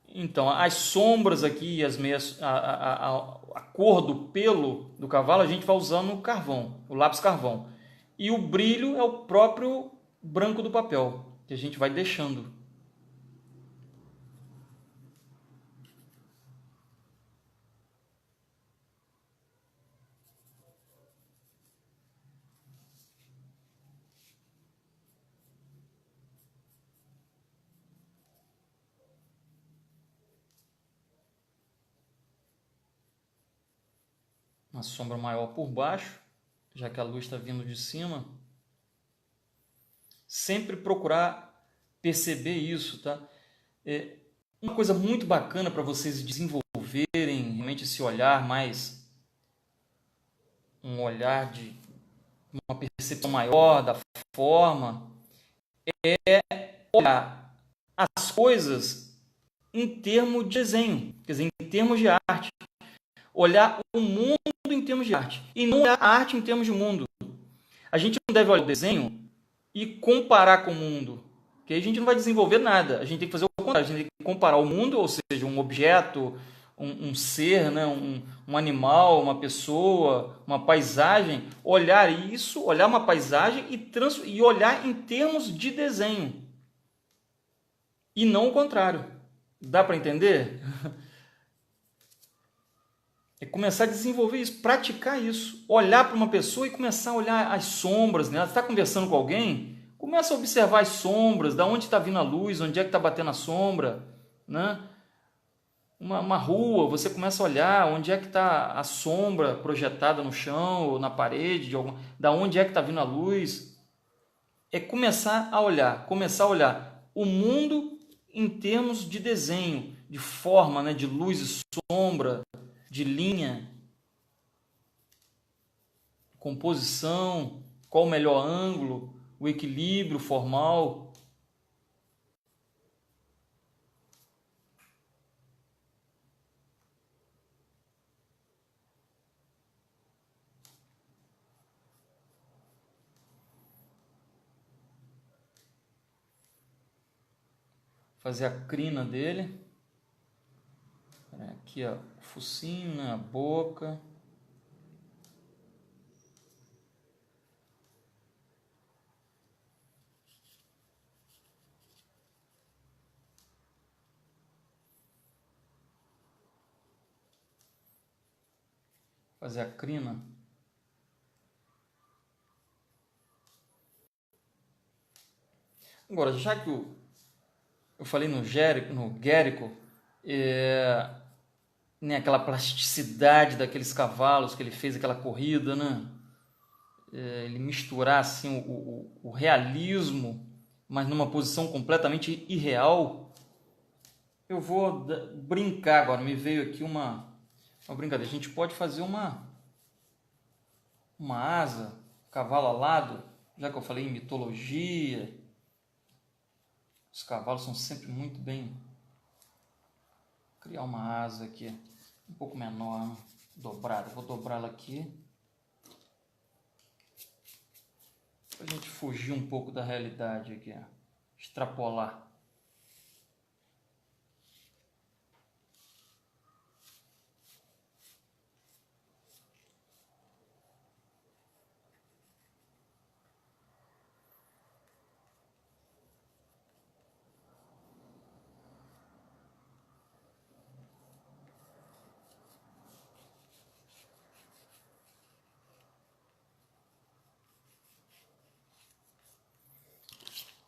Então, as sombras aqui, a cor do pelo do cavalo, a gente vai usando o carvão, o lápis carvão. E o brilho é o próprio branco do papel, que a gente vai deixando. Uma sombra maior por baixo, já que a luz está vindo de cima. Sempre procurar perceber isso, tá? Uma coisa muito bacana para vocês desenvolverem realmente esse olhar mais, um olhar de uma percepção maior da forma, é olhar as coisas em termos de desenho, quer dizer, em termos de arte. Olhar o mundo em termos de arte e não olhar a arte em termos de mundo. A gente não deve olhar o desenho e comparar com o mundo, que aí a gente não vai desenvolver nada. A gente tem que fazer o contrário, a gente tem que comparar o mundo, ou seja, um objeto, um ser, né? um animal, uma pessoa, uma paisagem, olhar isso, olhar uma paisagem e olhar em termos de desenho. E não o contrário. Dá para entender? É começar a desenvolver isso, praticar isso. Olhar para uma pessoa e começar a olhar as sombras, né? Você está conversando com alguém, começa a observar as sombras, da onde está vindo a luz, onde é que está batendo a sombra, né? Uma rua, você começa a olhar onde é que está a sombra projetada no chão ou na parede, da onde é que está vindo a luz. É começar a olhar o mundo em termos de desenho, de forma, né? De luz e sombra, de linha, composição, qual o melhor ângulo, o equilíbrio formal. Fazer a crina dele. Aqui, ó, o focinho, a boca. Fazer a crina. Agora, já que eu falei no Guérico, né, aquela plasticidade daqueles cavalos que ele fez, aquela corrida, né? Ele misturar assim, o realismo, mas numa posição completamente irreal. Eu vou brincar agora, me veio aqui uma brincadeira. A gente pode fazer uma asa, cavalo alado, já que eu falei em mitologia. Os cavalos são sempre muito bem criar uma asa aqui um pouco menor, né? Dobrada. Vou dobrá-la aqui para a gente fugir um pouco da realidade aqui, ó. Extrapolar.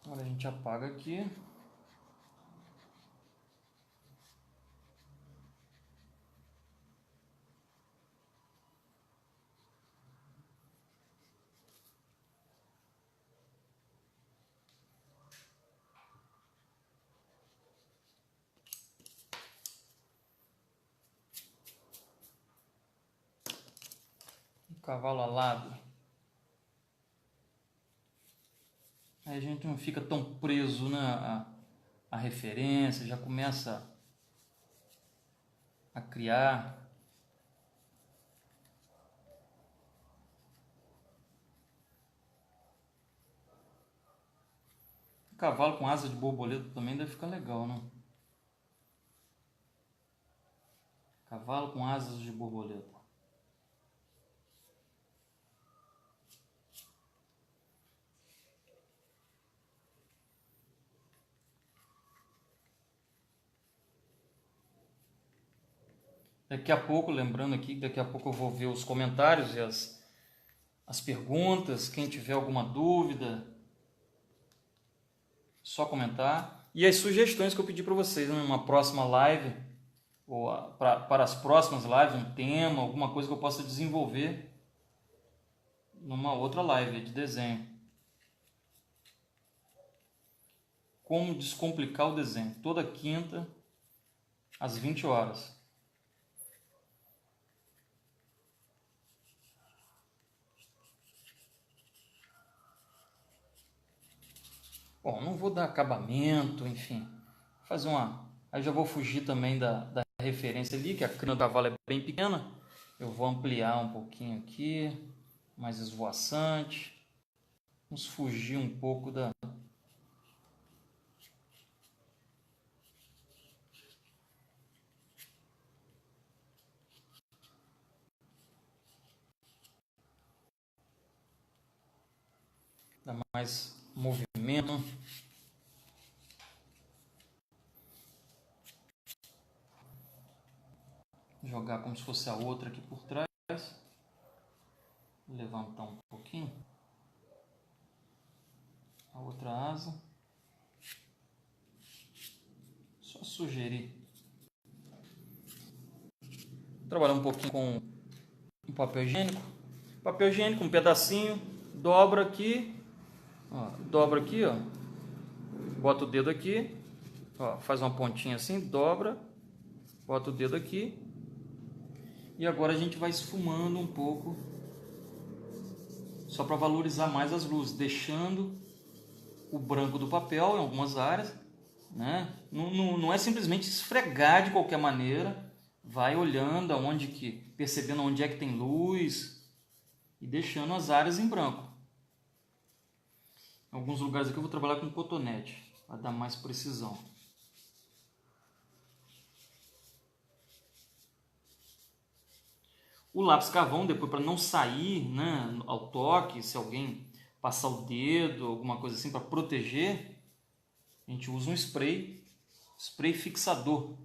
Agora a gente apaga aqui. Cavalo alado. Aí a gente não fica tão preso, né, a referência, já começa a criar. Cavalo com asa de borboleta também deve ficar legal, né? Cavalo com asas de borboleta. Daqui a pouco, lembrando aqui, daqui a pouco eu vou ver os comentários e as perguntas. Quem tiver alguma dúvida, só comentar. E as sugestões que eu pedi para vocês, né? Numa próxima live, ou para as próximas lives, um tema, alguma coisa que eu possa desenvolver numa outra live de desenho. Como descomplicar o desenho, toda quinta, às 20 horas. Bom, não vou dar acabamento, enfim, fazer uma... Aí já vou fugir também da referência ali, que a crina do cavalo é bem pequena. Eu vou ampliar um pouquinho aqui, mais esvoaçante. Vamos fugir um pouco da mais movimento. Jogar como se fosse a outra aqui por trás. Levantar um pouquinho. A outra asa. Só sugerir. Trabalhar um pouquinho com um papel higiênico. Papel higiênico, um pedacinho. Dobra aqui. Ó, dobra aqui, ó. Bota o dedo aqui. Ó, faz uma pontinha assim, dobra. Bota o dedo aqui. E agora a gente vai esfumando um pouco. Só para valorizar mais as luzes. Deixando o branco do papel em algumas áreas. Né? Não é simplesmente esfregar de qualquer maneira. Vai olhando aonde que, percebendo onde é que tem luz e deixando as áreas em branco. Em alguns lugares aqui eu vou trabalhar com cotonete para dar mais precisão. O lápis carvão, depois para não sair, né, ao toque, se alguém passar o dedo, alguma coisa assim para proteger, a gente usa um spray fixador.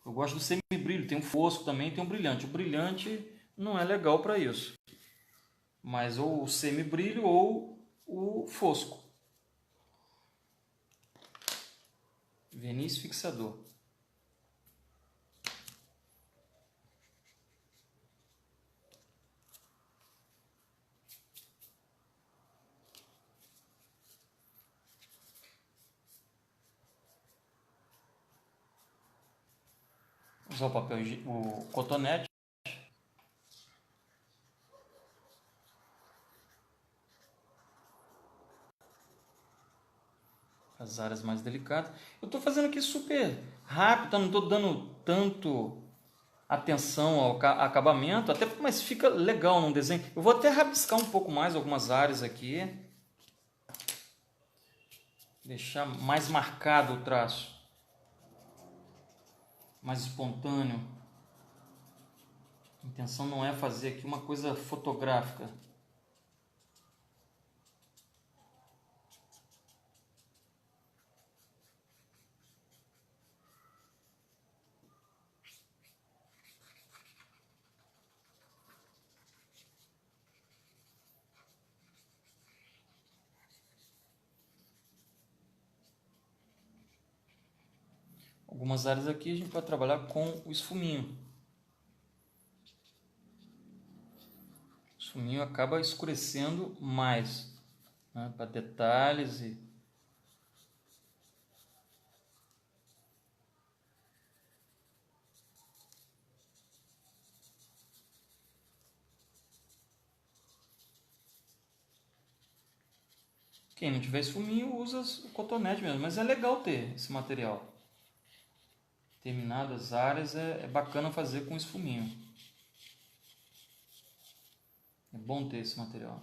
Eu gosto do semibrilho, tem um fosco também, tem um brilhante. O brilhante não é legal para isso, mas ou o semibrilho ou o fosco. Verniz fixador. Usar o papel, o cotonete. as áreas mais delicadas. Eu estou fazendo aqui super rápido, não estou dando tanto atenção ao acabamento, até mas fica legal no desenho. Eu vou até rabiscar um pouco mais algumas áreas aqui, deixar mais marcado o traço, mais espontâneo. A intenção não é fazer aqui uma coisa fotográfica. Algumas áreas aqui a gente vai trabalhar com o esfuminho. O esfuminho acaba escurecendo mais, né, para detalhes e quem não tiver esfuminho usa o cotonete mesmo, mas é legal ter esse material. Determinadas áreas é bacana fazer com esfuminho. É bom ter esse material.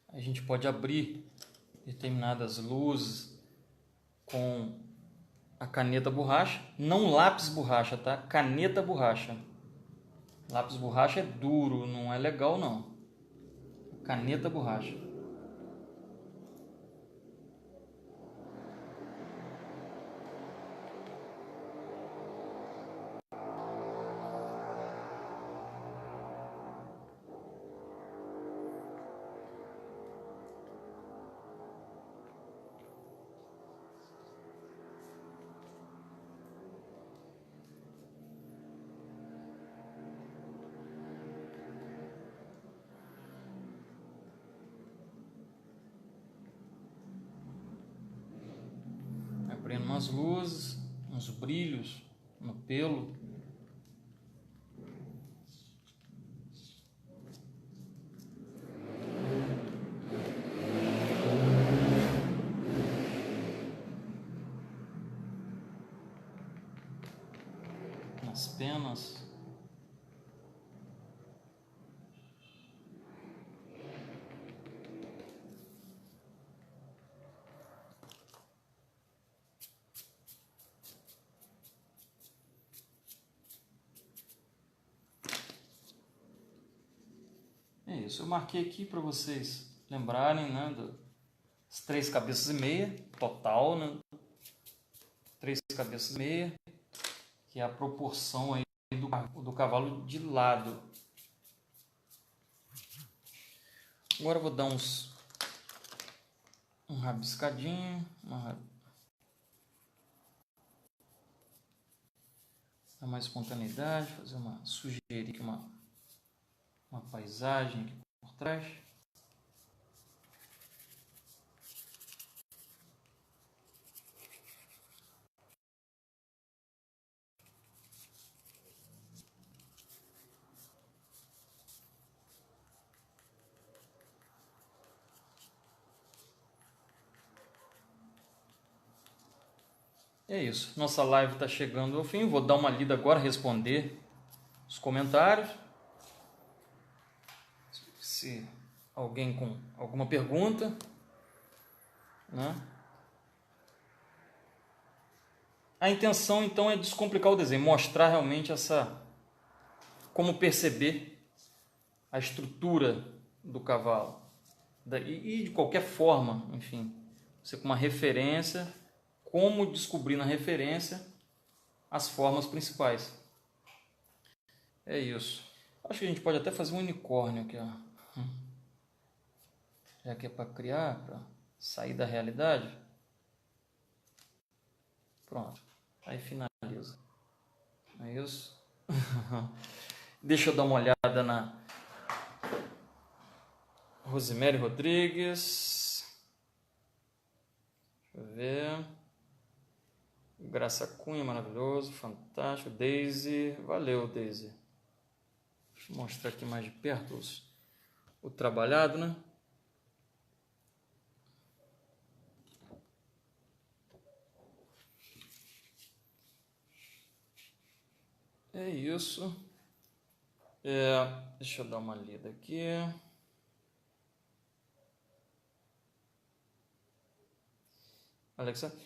A gente pode abrir determinadas luzes com a caneta borracha, não lápis borracha, tá? Caneta borracha. Lápis borracha é duro, não é legal não. Caneta borracha. Abrindo umas luzes, uns brilhos no pelo. Nas penas. É isso, eu marquei aqui para vocês lembrarem, né, das 3 cabeças e meia, total, né, 3 cabeças e meia, que é a proporção aí do cavalo de lado. Agora eu vou dar um rabiscadinho, dar mais espontaneidade, sugerir aqui uma paisagem aqui por trás. É isso, nossa live está chegando ao fim, vou dar uma lida agora, responder os comentários. Se alguém com alguma pergunta, né? A intenção então é descomplicar o desenho, mostrar realmente como perceber a estrutura do cavalo e de qualquer forma, enfim, você com uma referência, como descobrir na referência as formas principais. É isso. Acho que a gente pode até fazer um unicórnio aqui, ó. Já que é para criar, para sair da realidade. Pronto. Aí finaliza. É isso. Deixa eu dar uma olhada na Rosemary Rodrigues. Deixa eu ver. Graça Cunha, maravilhoso, fantástico. Daisy, valeu, Daisy. Deixa eu mostrar aqui mais de perto o trabalhado, né? É isso. Deixa eu dar uma lida aqui. Alexandre.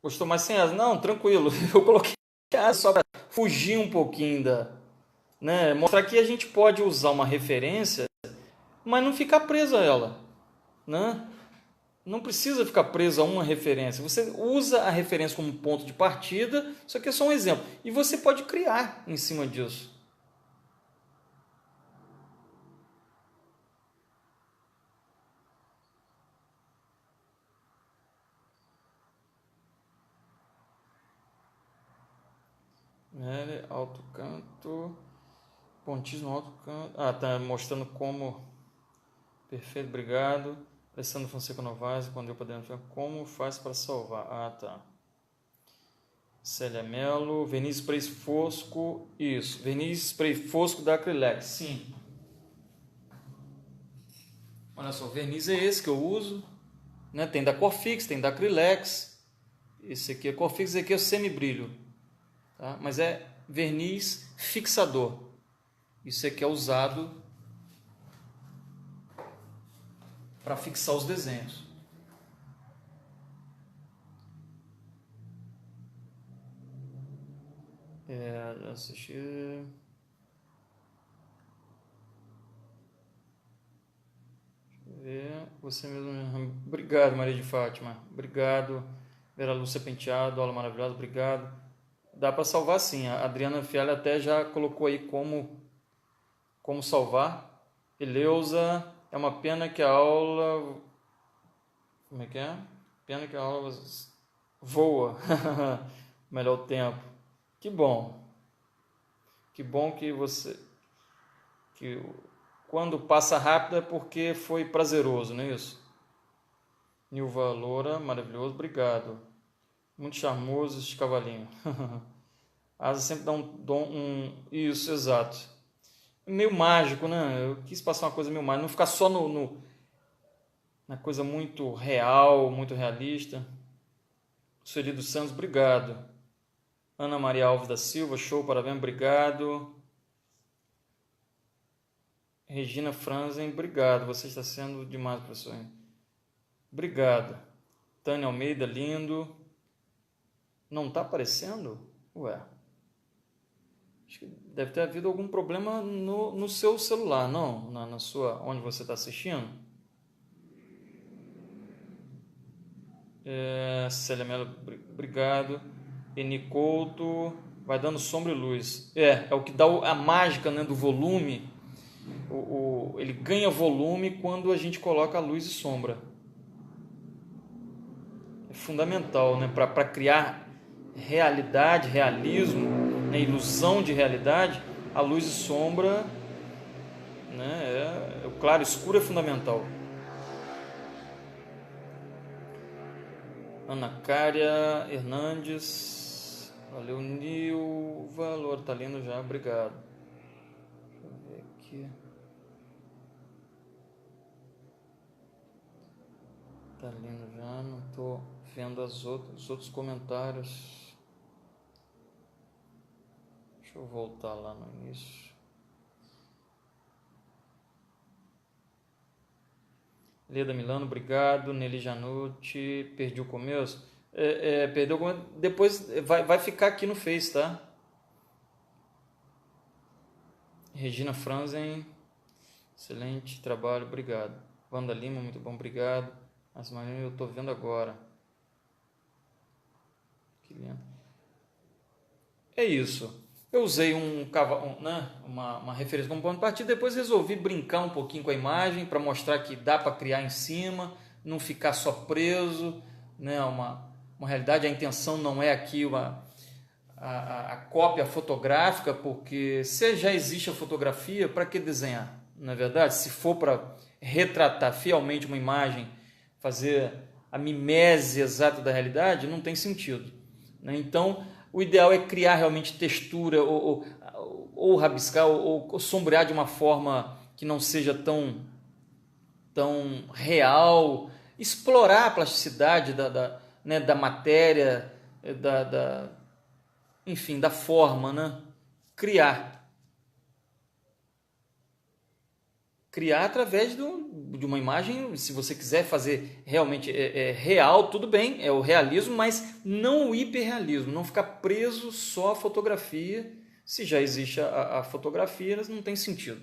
Gostou mais sem asa? Não, tranquilo. Eu coloquei asa só para fugir um pouquinho né? Mostrar que a gente pode usar uma referência, mas não ficar preso a ela, né? Não precisa ficar preso a uma referência. Você usa a referência como ponto de partida, isso aqui é só um exemplo. E você pode criar em cima disso. Alto canto, pontismo alto canto. Tá mostrando como. Perfeito, obrigado. Alessandro Fonseca Novaes, quando eu podemos ver como faz para salvar. Tá. Célia Mello, verniz spray fosco, isso, verniz spray fosco da Acrylex, sim. Olha só, o verniz é esse que eu uso, né? Tem da Corfix, tem da Acrylex, esse aqui é Corfix, esse aqui é o semibrilho, tá? Mas é verniz fixador, isso aqui é usado para fixar os desenhos. Assistir. Você mesmo. Obrigado, Maria de Fátima. Obrigado. Vera Lúcia Penteado, aula maravilhosa. Obrigado. Dá para salvar sim. A Adriana Fialho até já colocou aí como salvar. Eleusa, é uma pena que a aula. Como é que é? Pena que a aula voa. Melhor tempo. Que bom. Que bom que você. Que quando passa rápido é porque foi prazeroso, não é isso? Nilva Loura, maravilhoso, obrigado. Muito charmoso esse cavalinho. Asa sempre dá Isso, exato. Meio mágico, né? Eu quis passar uma coisa meio mágica, não ficar só na coisa muito real, muito realista. Sueli dos Santos, obrigado. Ana Maria Alves da Silva, show, parabéns, obrigado. Regina Franzen, obrigado. Você está sendo demais, professor. Obrigado. Tânia Almeida, lindo. Não está aparecendo? Ué. Acho que deve ter havido algum problema no seu celular, não? Na sua, onde você está assistindo? Célia Mello, obrigado. Eni Couto, vai dando sombra e luz. É o que dá a mágica, né, do volume. Ele ganha volume quando a gente coloca a luz e sombra. É fundamental, né, para criar realidade, realismo, né, ilusão de realidade. A luz e sombra, né, o claro e escuro é fundamental. Ana Cária Hernandes, valeu. Nilva Loura, tá lindo já, obrigado. Deixa eu ver aqui. Tá lindo já, não tô vendo os outros comentários. Deixa eu voltar lá no início. Leda Milano, obrigado. Nelly Janucci, perdi o começo. Perdeu o começo. Depois vai ficar aqui no Face, tá? Regina Franzen, excelente trabalho, obrigado. Wanda Lima, muito bom, obrigado. As Marinho, eu tô vendo agora. Que lindo. É isso. Eu usei uma referência como ponto de partida, depois resolvi brincar um pouquinho com a imagem para mostrar que dá para criar em cima, não ficar só preso, né, uma realidade. A intenção não é aqui a cópia fotográfica, porque se já existe a fotografia, para que desenhar? Na verdade, se for para retratar fielmente uma imagem, fazer a mimese exata da realidade, não tem sentido, né? Então, o ideal é criar realmente textura, ou rabiscar, ou sombrear de uma forma que não seja tão real, explorar a plasticidade né, da matéria, enfim, da forma, né? Criar através de uma imagem, se você quiser fazer realmente real, tudo bem, é o realismo, mas não o hiperrealismo, não ficar preso só à fotografia. Se já existe a fotografia, não tem sentido,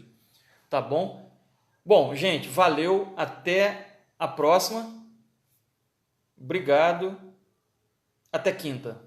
tá bom? Bom, gente, valeu, até a próxima, obrigado, até quinta.